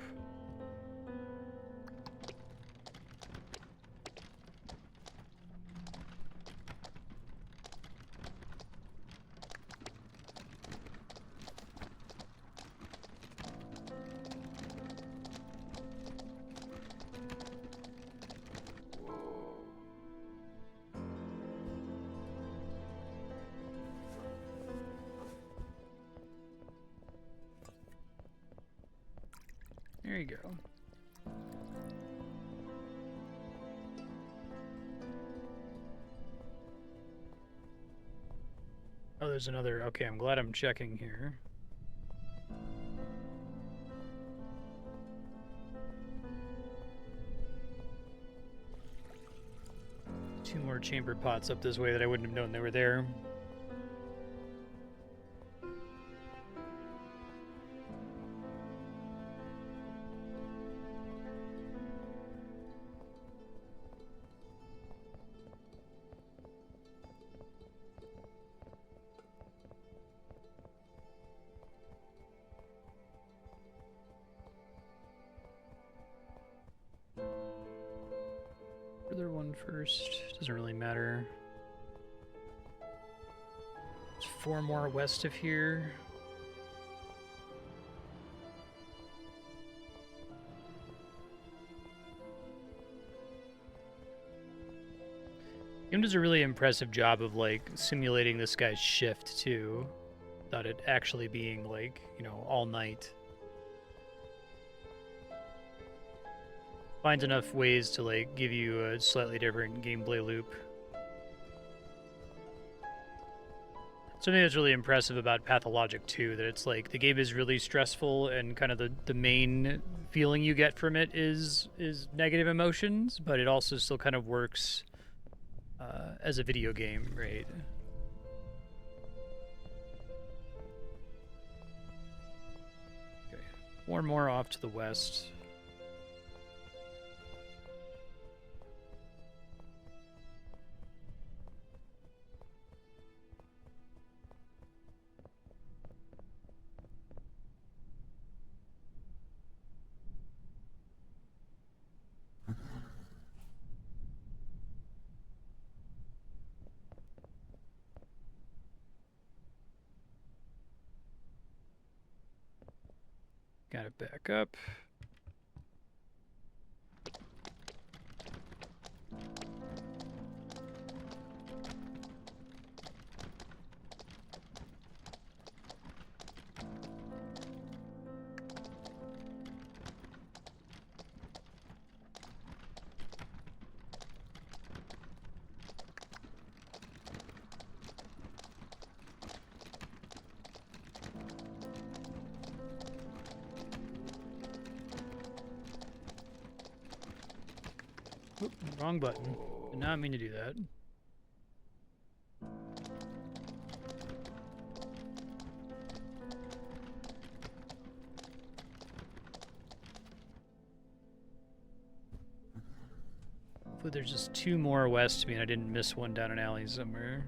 There you go. Oh, there's another. Okay, I'm glad I'm checking here. Two more chamber pots up this way that I wouldn't have known they were there. Further one first. Doesn't really matter. There's 4 more west of here. game does a really impressive job of like simulating this guy's shift too, without it actually being like, you know, all night. Finds enough ways to like give you a slightly different gameplay loop. Something that's really impressive about Pathologic too, that it's like the game is really stressful and kind of the main feeling you get from it is negative emotions, but it also still kind of works as a video game, right? Okay, 4 more off to the west. Got it back up. Oop, wrong button. Did not mean to do that. Hopefully there's just 2 more west of me and I didn't miss one down an alley somewhere.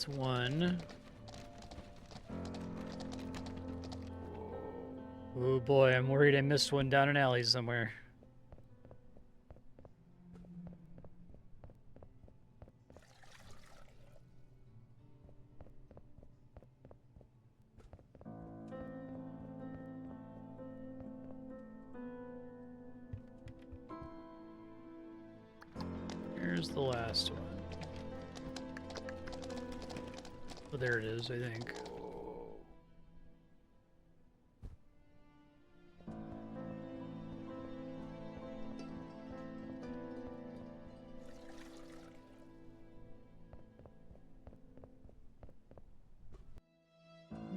That's 1. Oh boy, I'm worried I missed one down an alley somewhere. Here's the last one. Oh, there it is, I think.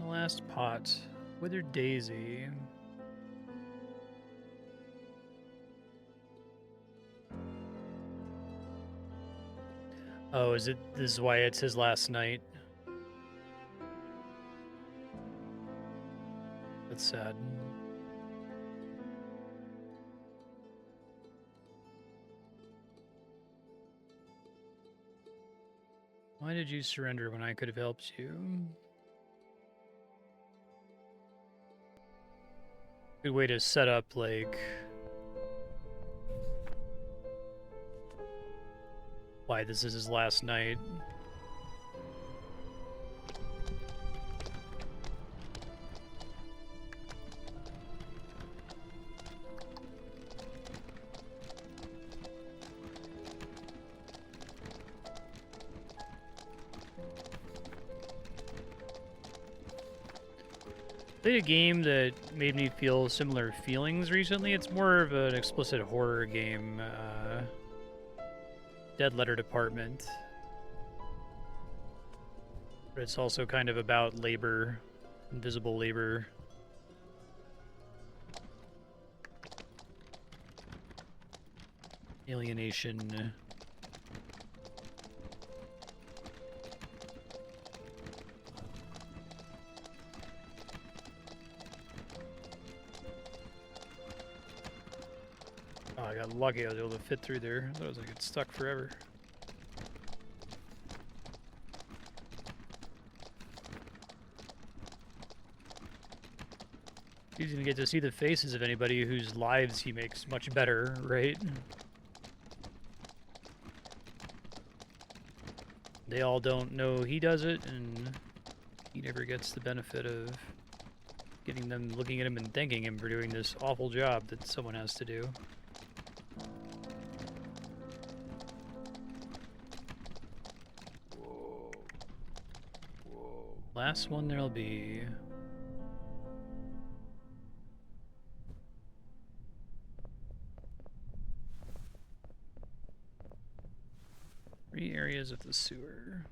The last pot. Withered Daisy. Oh, is it? This is why it's his last night. That's sad. Why did you surrender when I could have helped you? Good way to set up, like, why this is his last night. Played a game that made me feel similar feelings recently. It's more of an explicit horror game, Dead Letter Department. But it's also kind of about labor, invisible labor. Alienation. Oh, I got lucky I was able to fit through there. I thought I was gonna get stuck forever. He's gonna get to see the faces of anybody whose lives he makes much better, right? They all don't know he does it, and he never gets the benefit of getting them looking at him and thanking him for doing this awful job that someone has to do. Whoa. Whoa. Last one there'll be. Three areas of the sewer.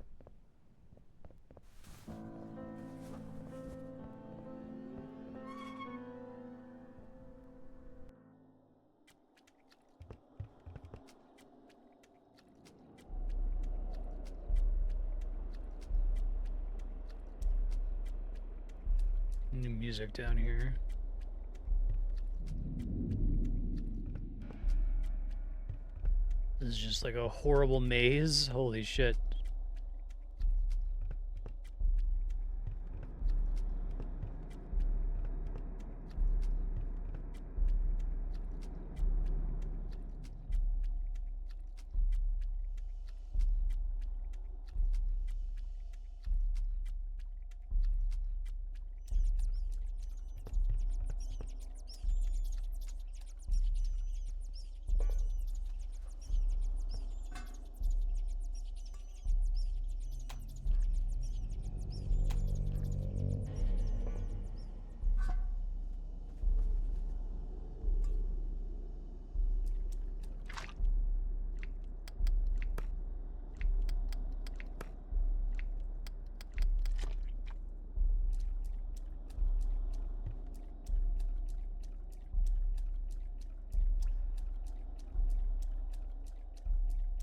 New music down here. This is just like a horrible maze. Holy shit.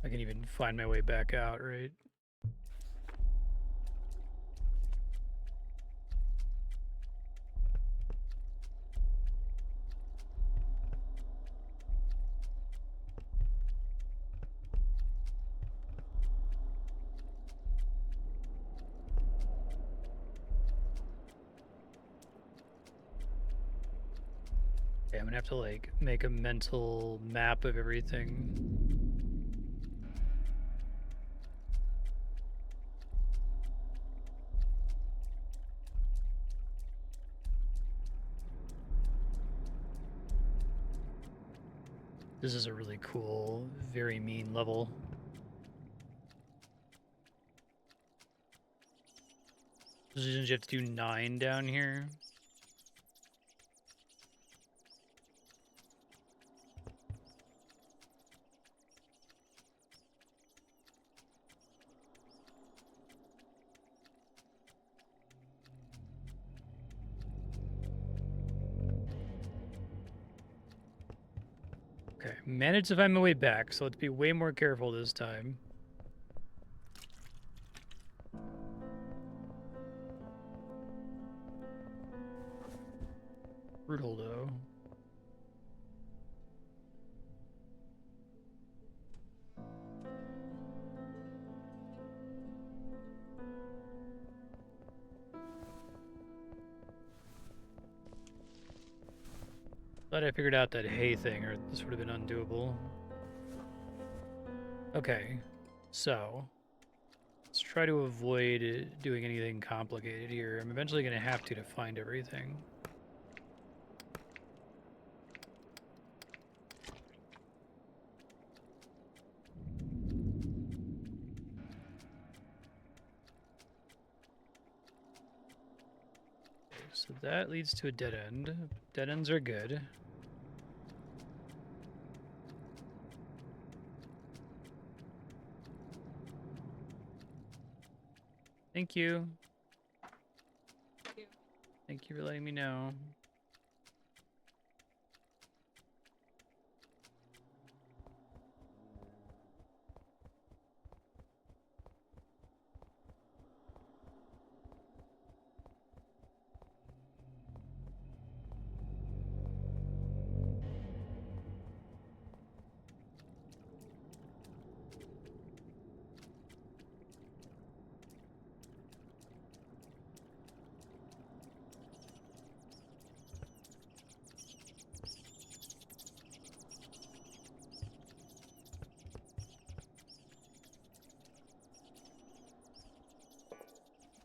I can even find my way back out, right? Okay, I'm gonna have to like make a mental map of everything. This is a really cool, very mean level. You have to do 9 down here. Okay, managed to find my way back, so let's be way more careful this time. Brutal, though. Glad I figured out that hay thing, or this would have been undoable. Okay, so let's try to avoid doing anything complicated here. I'm eventually going to have to find everything. So that leads to a dead end. Dead ends are good. Thank you. Thank you for letting me know.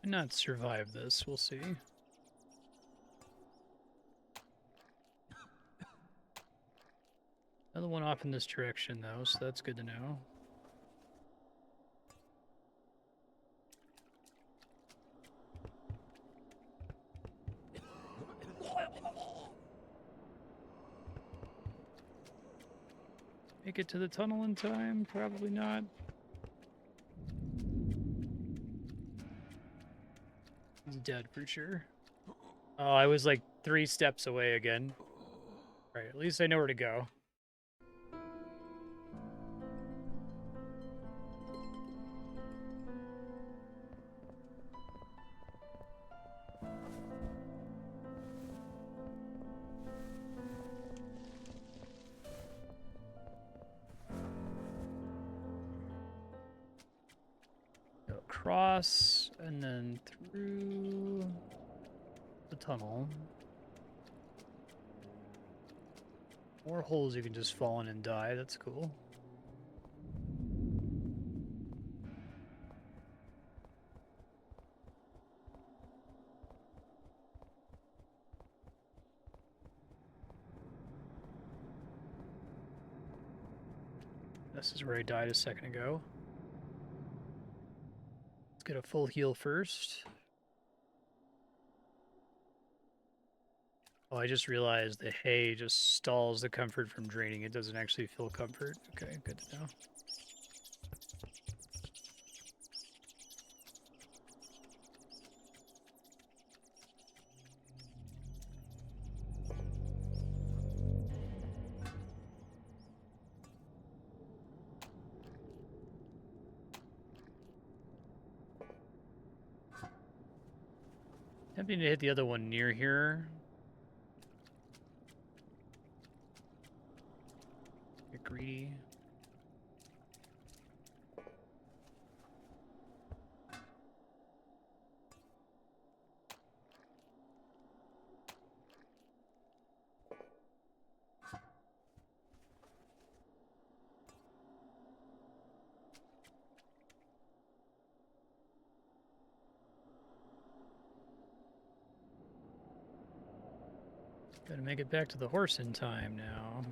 Not survive this, we'll see. Another one off in this direction, though, so that's good to know. Make it to the tunnel in time? Probably not. He's dead for sure. Oh, I was like 3 steps away again. All right, at least I know where to go. Go across and then through the tunnel. More holes you can just fall in and die. That's cool. This is where I died a second ago. Let's get a full heal first. Oh, I just realized the hay just stalls the comfort from draining. It doesn't actually feel comfort. Okay, good to know. Tempting to hit the other one near here. Get greedy. Gotta make it back to the horse in time now.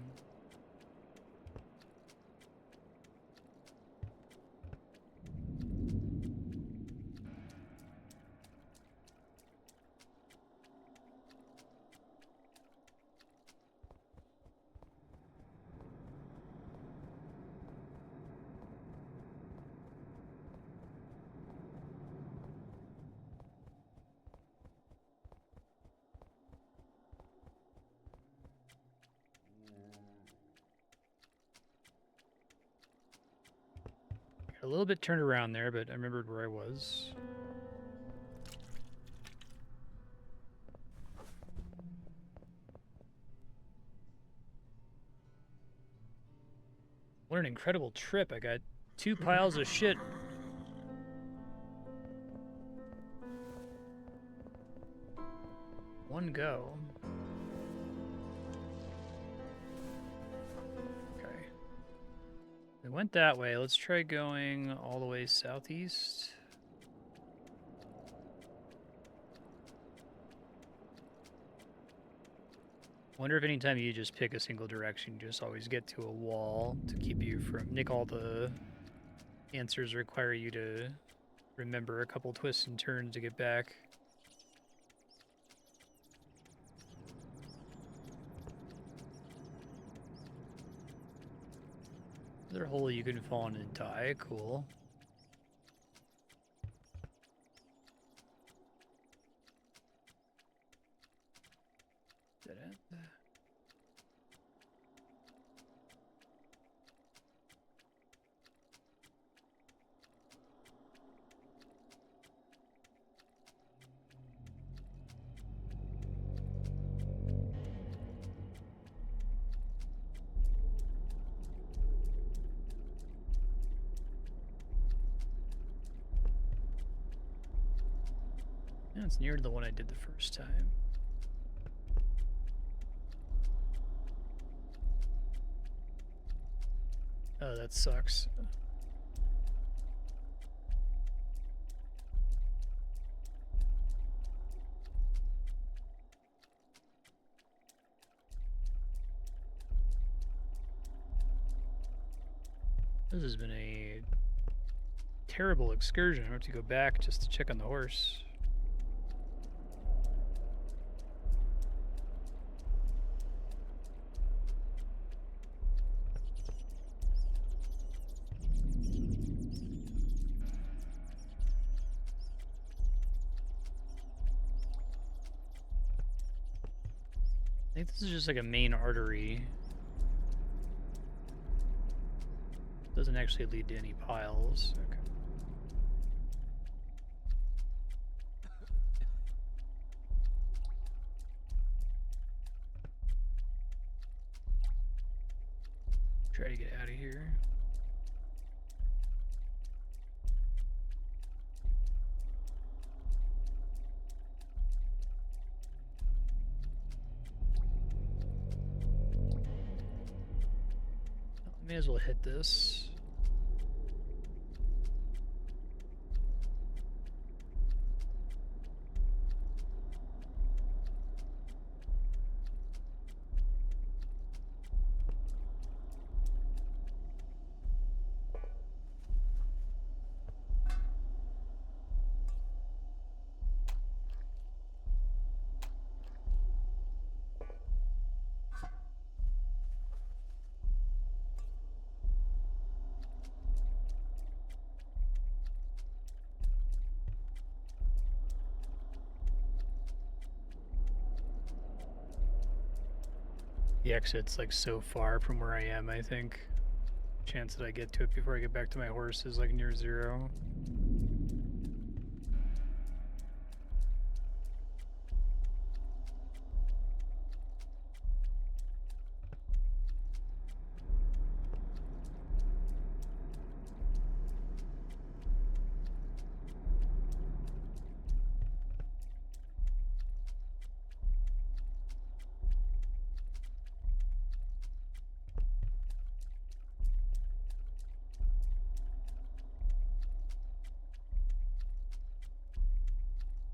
A little bit turned around there, but I remembered where I was. What an incredible trip. I got 2 piles of shit. One go. Okay. We went that way. Let's try going all the way southeast. Wonder if anytime you just pick a single direction, you just always get to a wall to keep you from... Nick, all the answers require you to remember a couple twists and turns to get back. Another hole you can fall in and die. Cool. Dead end. Yeah, it's near to the one I did the first time. Oh, that sucks. This has been a terrible excursion. I have to go back just to check on the horse. I think this is just like a main artery. Doesn't actually lead to any piles. Okay. Try to get out of here. May as well hit this. The exit's like so far from where I am, I think. Chance that I get to it before I get back to my horse is like near zero.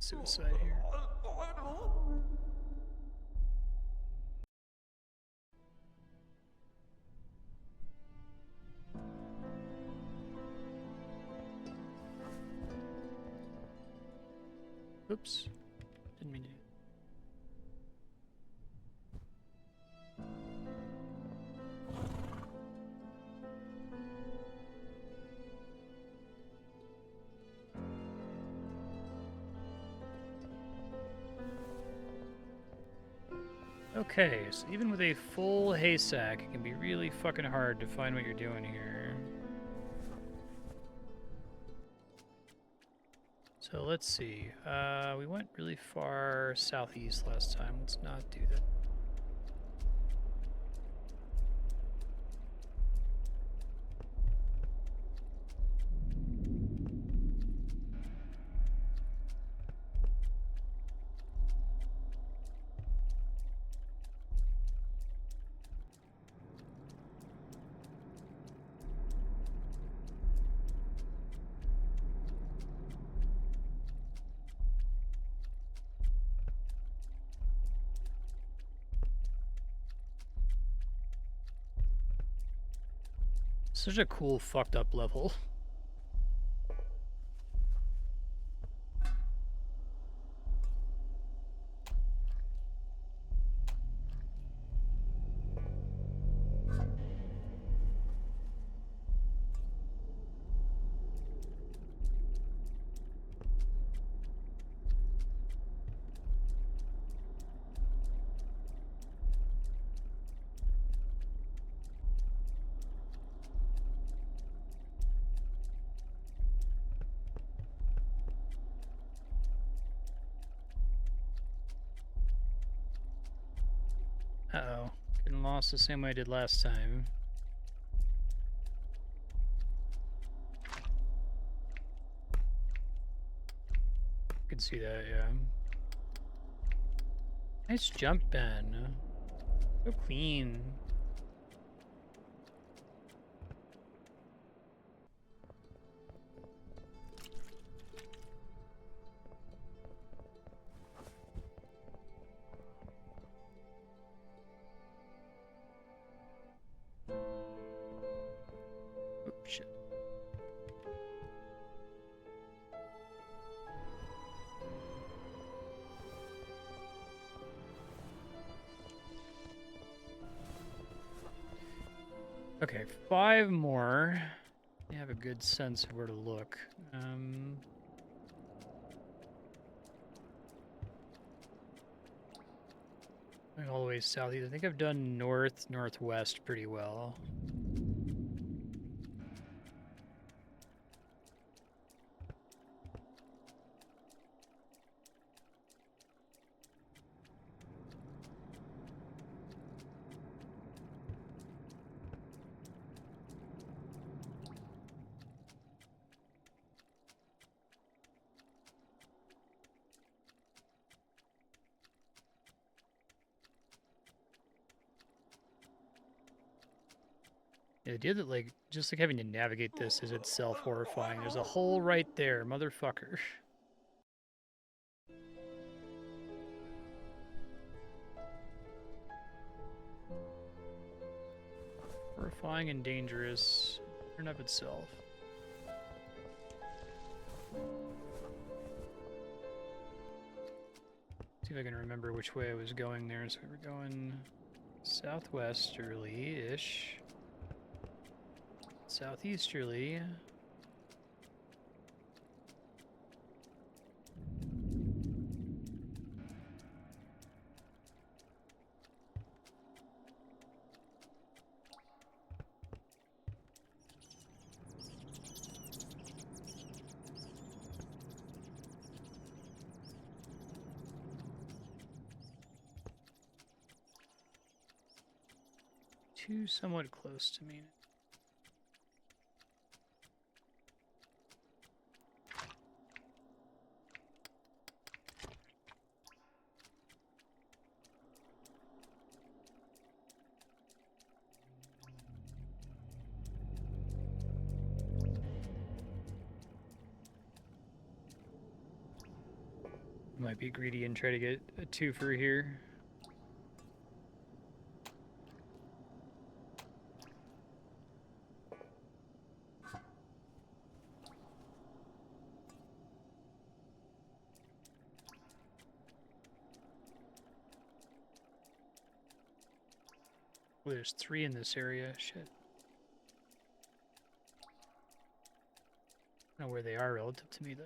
Suicide here. Oops. Didn't mean to. Okay, so even with a full haystack, it can be really fucking hard to find what you're doing here. So let's see. We went really far southeast last time. Let's not do that. Such a cool fucked up level. Uh-oh. Getting lost the same way I did last time. Could see that, yeah. Nice jump, Ben. So clean. Okay, 5 more. I have a good sense of where to look. Going all the way southeast. I think I've done north, northwest pretty well. The idea that, like, just like having to navigate this is itself horrifying. There's a hole right there, motherfucker. Horrifying and dangerous in and of itself. See if I can remember which way I was going there. So we're going southwesterly-ish. Southeasterly. Two somewhat close to me. Might be greedy and try to get a twofer here. Oh, there's 3 in this area. Shit. I don't know where they are relative to me, though.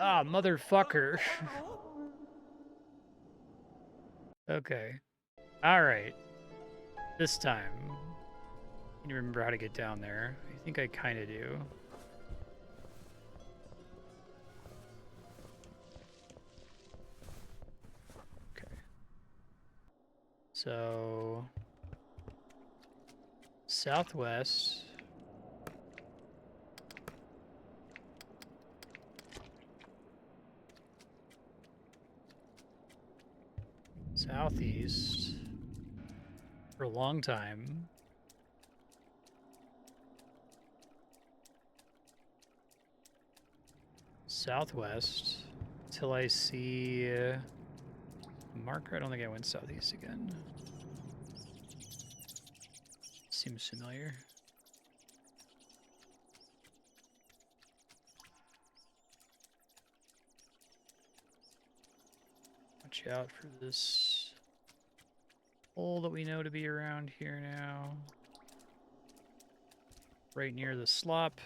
Ah, motherfucker. Okay. Alright. This time. I can remember how to get down there. I think I kind of do. Okay. So... southwest. Southeast. For a long time. Southwest. Till I see... a marker? I don't think I went southeast again. Seems familiar. Watch out for this hole that we know to be around here now. Right near the slop.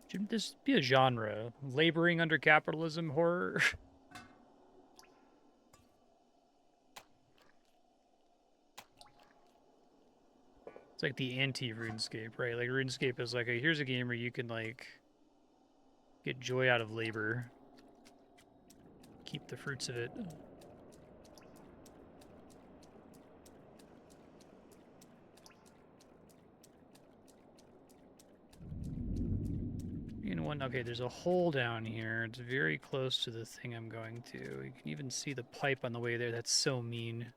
Shouldn't this be a genre? Laboring under capitalism horror? It's like the anti-RuneScape, right? Like, RuneScape is like, here's a game where you can, like, get joy out of labor. Keep the fruits of it. Okay, there's a hole down here. It's very close to the thing I'm going to. You can even see the pipe on the way there. That's so mean.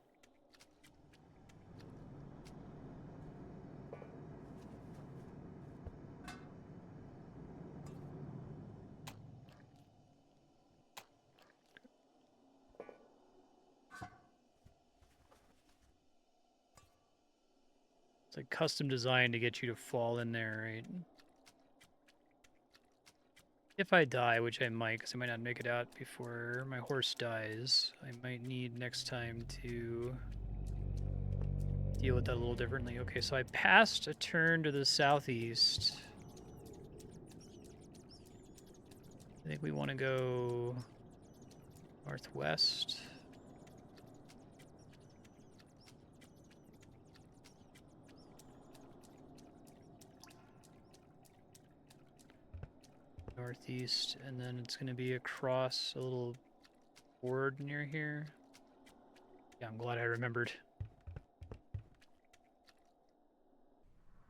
It's like custom designed to get you to fall in there, right? If I die, which I might, because I might not make it out before my horse dies, I might need next time to deal with that a little differently. Okay, so I passed a turn to the southeast. I think we want to go northwest. Northeast, and then it's going to be across a little board near here. Yeah, I'm glad I remembered.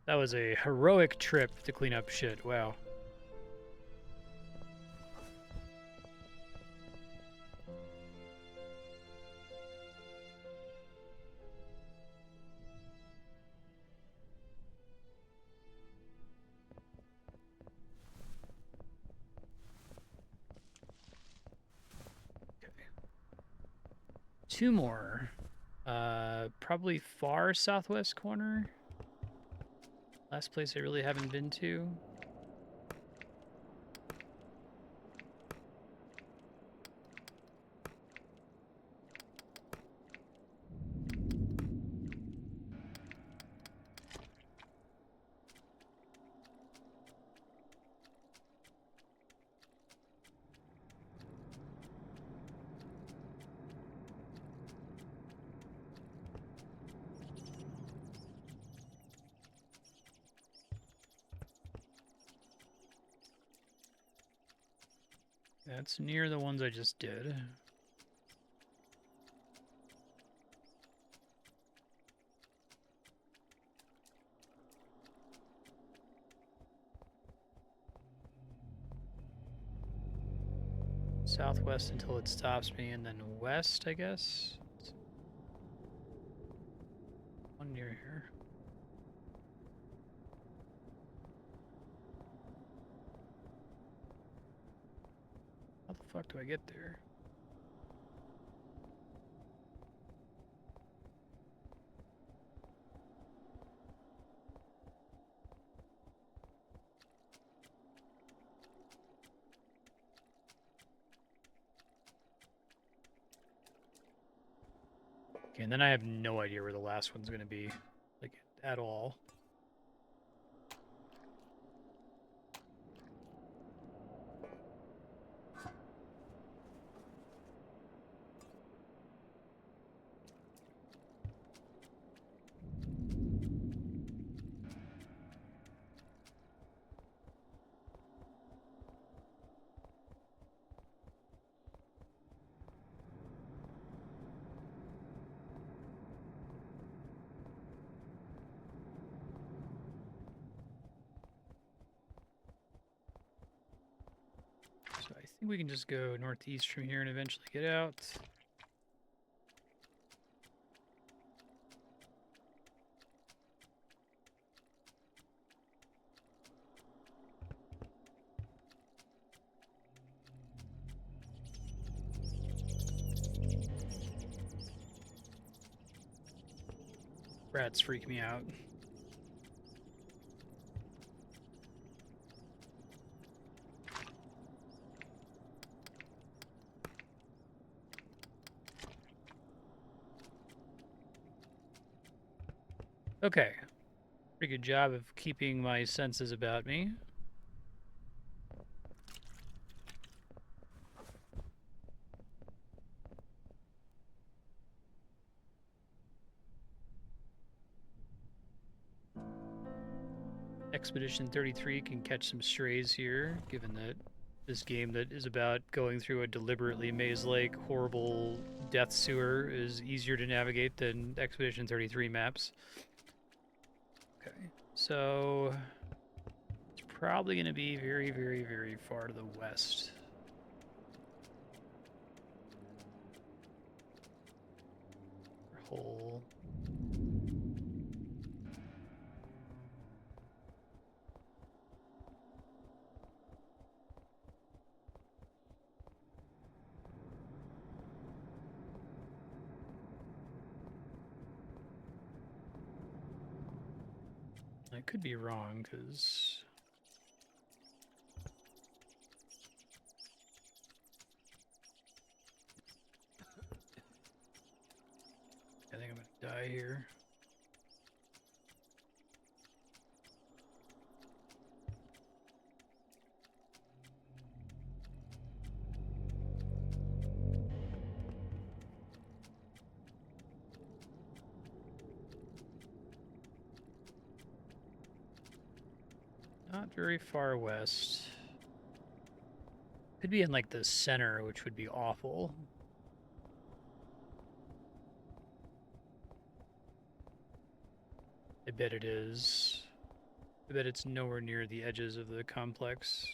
That was a heroic trip to clean up shit. Wow. Okay. Two more. Probably far southwest corner. Last place I really haven't been to. That's near the ones I just did. Southwest until it stops me, and then west, I guess. One near here. How the fuck do I get there? Okay, and then I have no idea where the last one's going to be, like, at all. So I think we can just go northeast from here and eventually get out. Rats freak me out. Okay. Pretty good job of keeping my senses about me. Expedition 33 can catch some strays here, given that this game that is about going through a deliberately maze-like, horrible death sewer is easier to navigate than Expedition 33 maps. Okay, so it's probably going to be very, very, very far to the west. Hole. I could be wrong, because... I think I'm gonna die here. Not very far west. Could be in like the center, which would be awful. I bet it is. I bet it's nowhere near the edges of the complex.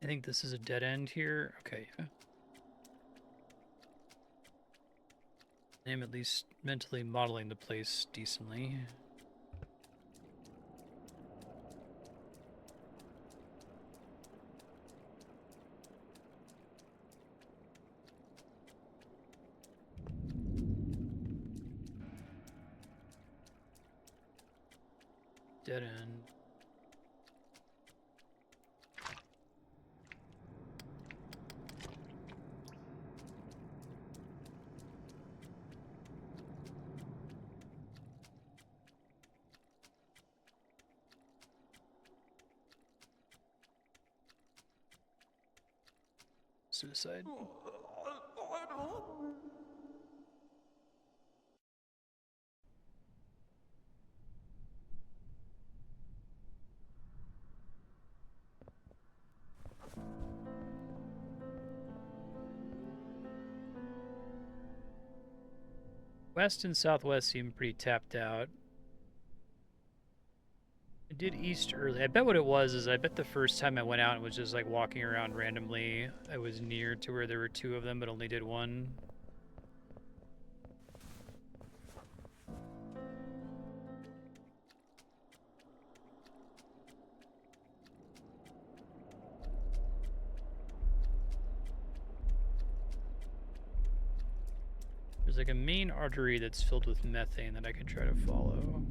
I think this is a dead end here. Okay, yeah. I'm at least mentally modeling the place decently. Dead end. Suicide. West and southwest seem pretty tapped out. I did east early. I bet what it was is I bet the first time I went out and was just like walking around randomly, I was near to where there were two of them, but only did one. There's like a main artery that's filled with methane that I could try to follow.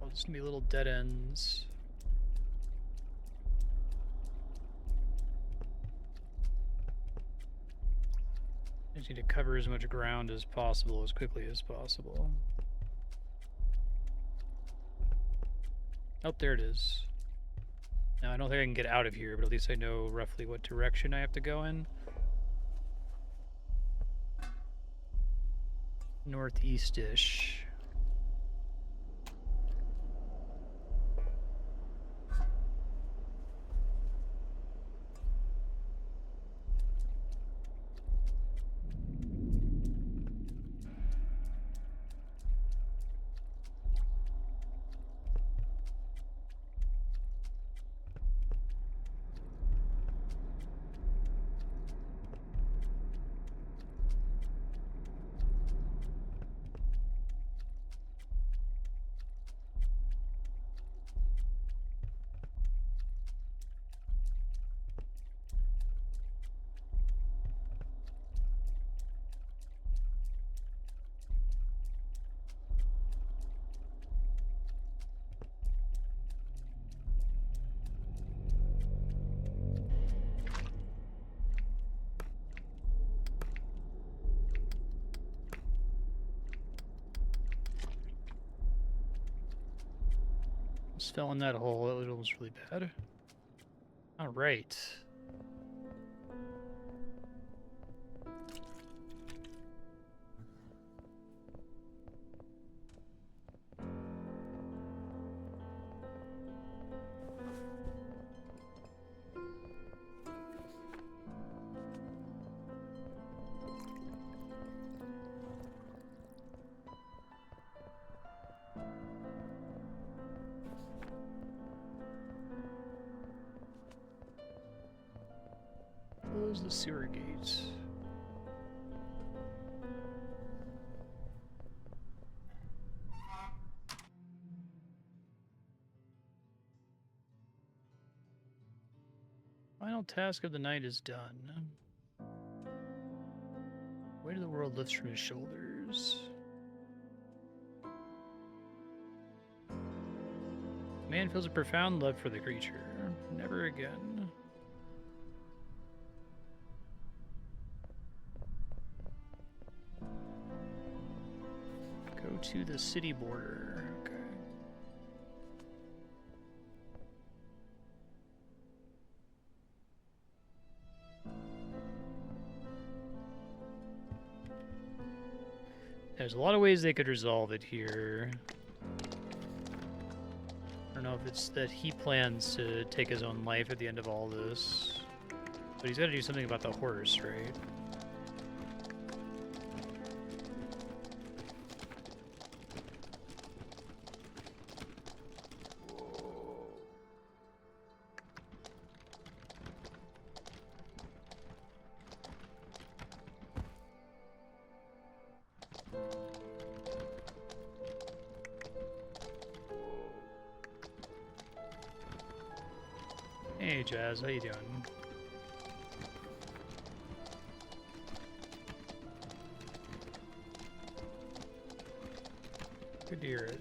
There's gonna be little dead ends. I just need to cover as much ground as possible, as quickly as possible. Oh, there it is. Now, I don't think I can get out of here, but at least I know roughly what direction I have to go in. Northeast-ish. Just fell in that hole. It was really bad. All right. Close the sewer gates. Final task of the night is done. Weight of the world lifts from his shoulders. Man feels a profound love for the creature. Never again. Go to the city border. Okay. There's a lot of ways they could resolve it here. I don't know if it's that he plans to take his own life at the end of all this. But he's got to do something about the horse, right? Hey Jazz, how you doing? Good to hear it.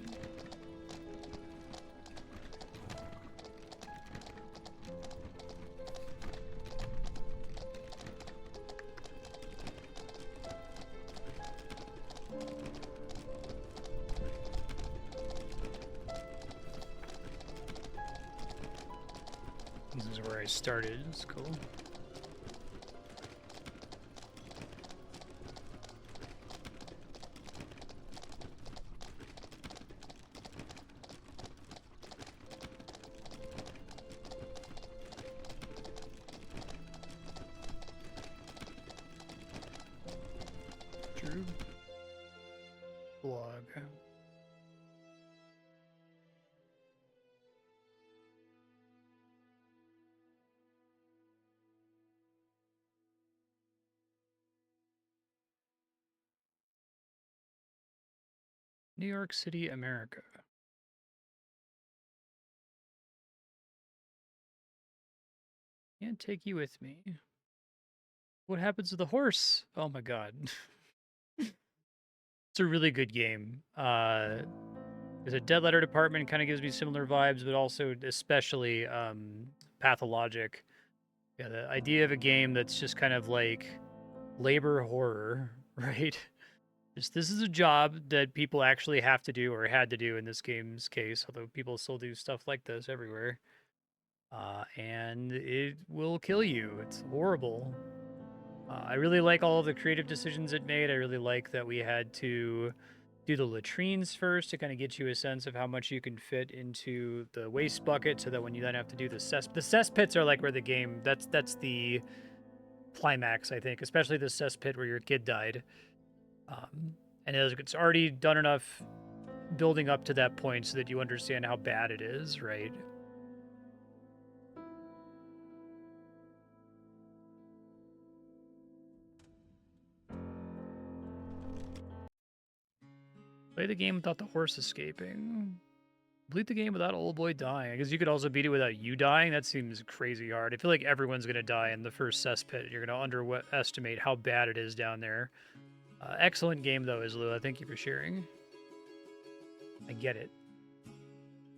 This is where I started. It's cool. True. Blog. New York City, America. Can't take you with me. What happens to the horse? Oh my god. It's a really good game. There's a Dead Letter Department, kind of gives me similar vibes, but also especially Pathologic. Yeah, the idea of a game that's just kind of like labor horror, right? Just this is a job that people actually have to do or had to do in this game's case, although people still do stuff like this everywhere. And it will kill you. It's horrible. I really like all of the creative decisions it made. I really like that we had to do the latrines first to kind of get you a sense of how much you can fit into the waste bucket, so that when you then have to do the cesspits are like where the game, that's the climax, I think, especially the cesspit where your kid died. And it's already done enough building up to that point so that you understand how bad it is, right? Play the game without the horse escaping. Complete the game without old boy dying. I guess you could also beat it without you dying. That seems crazy hard. I feel like everyone's going to die in the first cesspit. You're going to underestimate how bad it is down there. Excellent game, though, Islua. Thank you for sharing. I get it.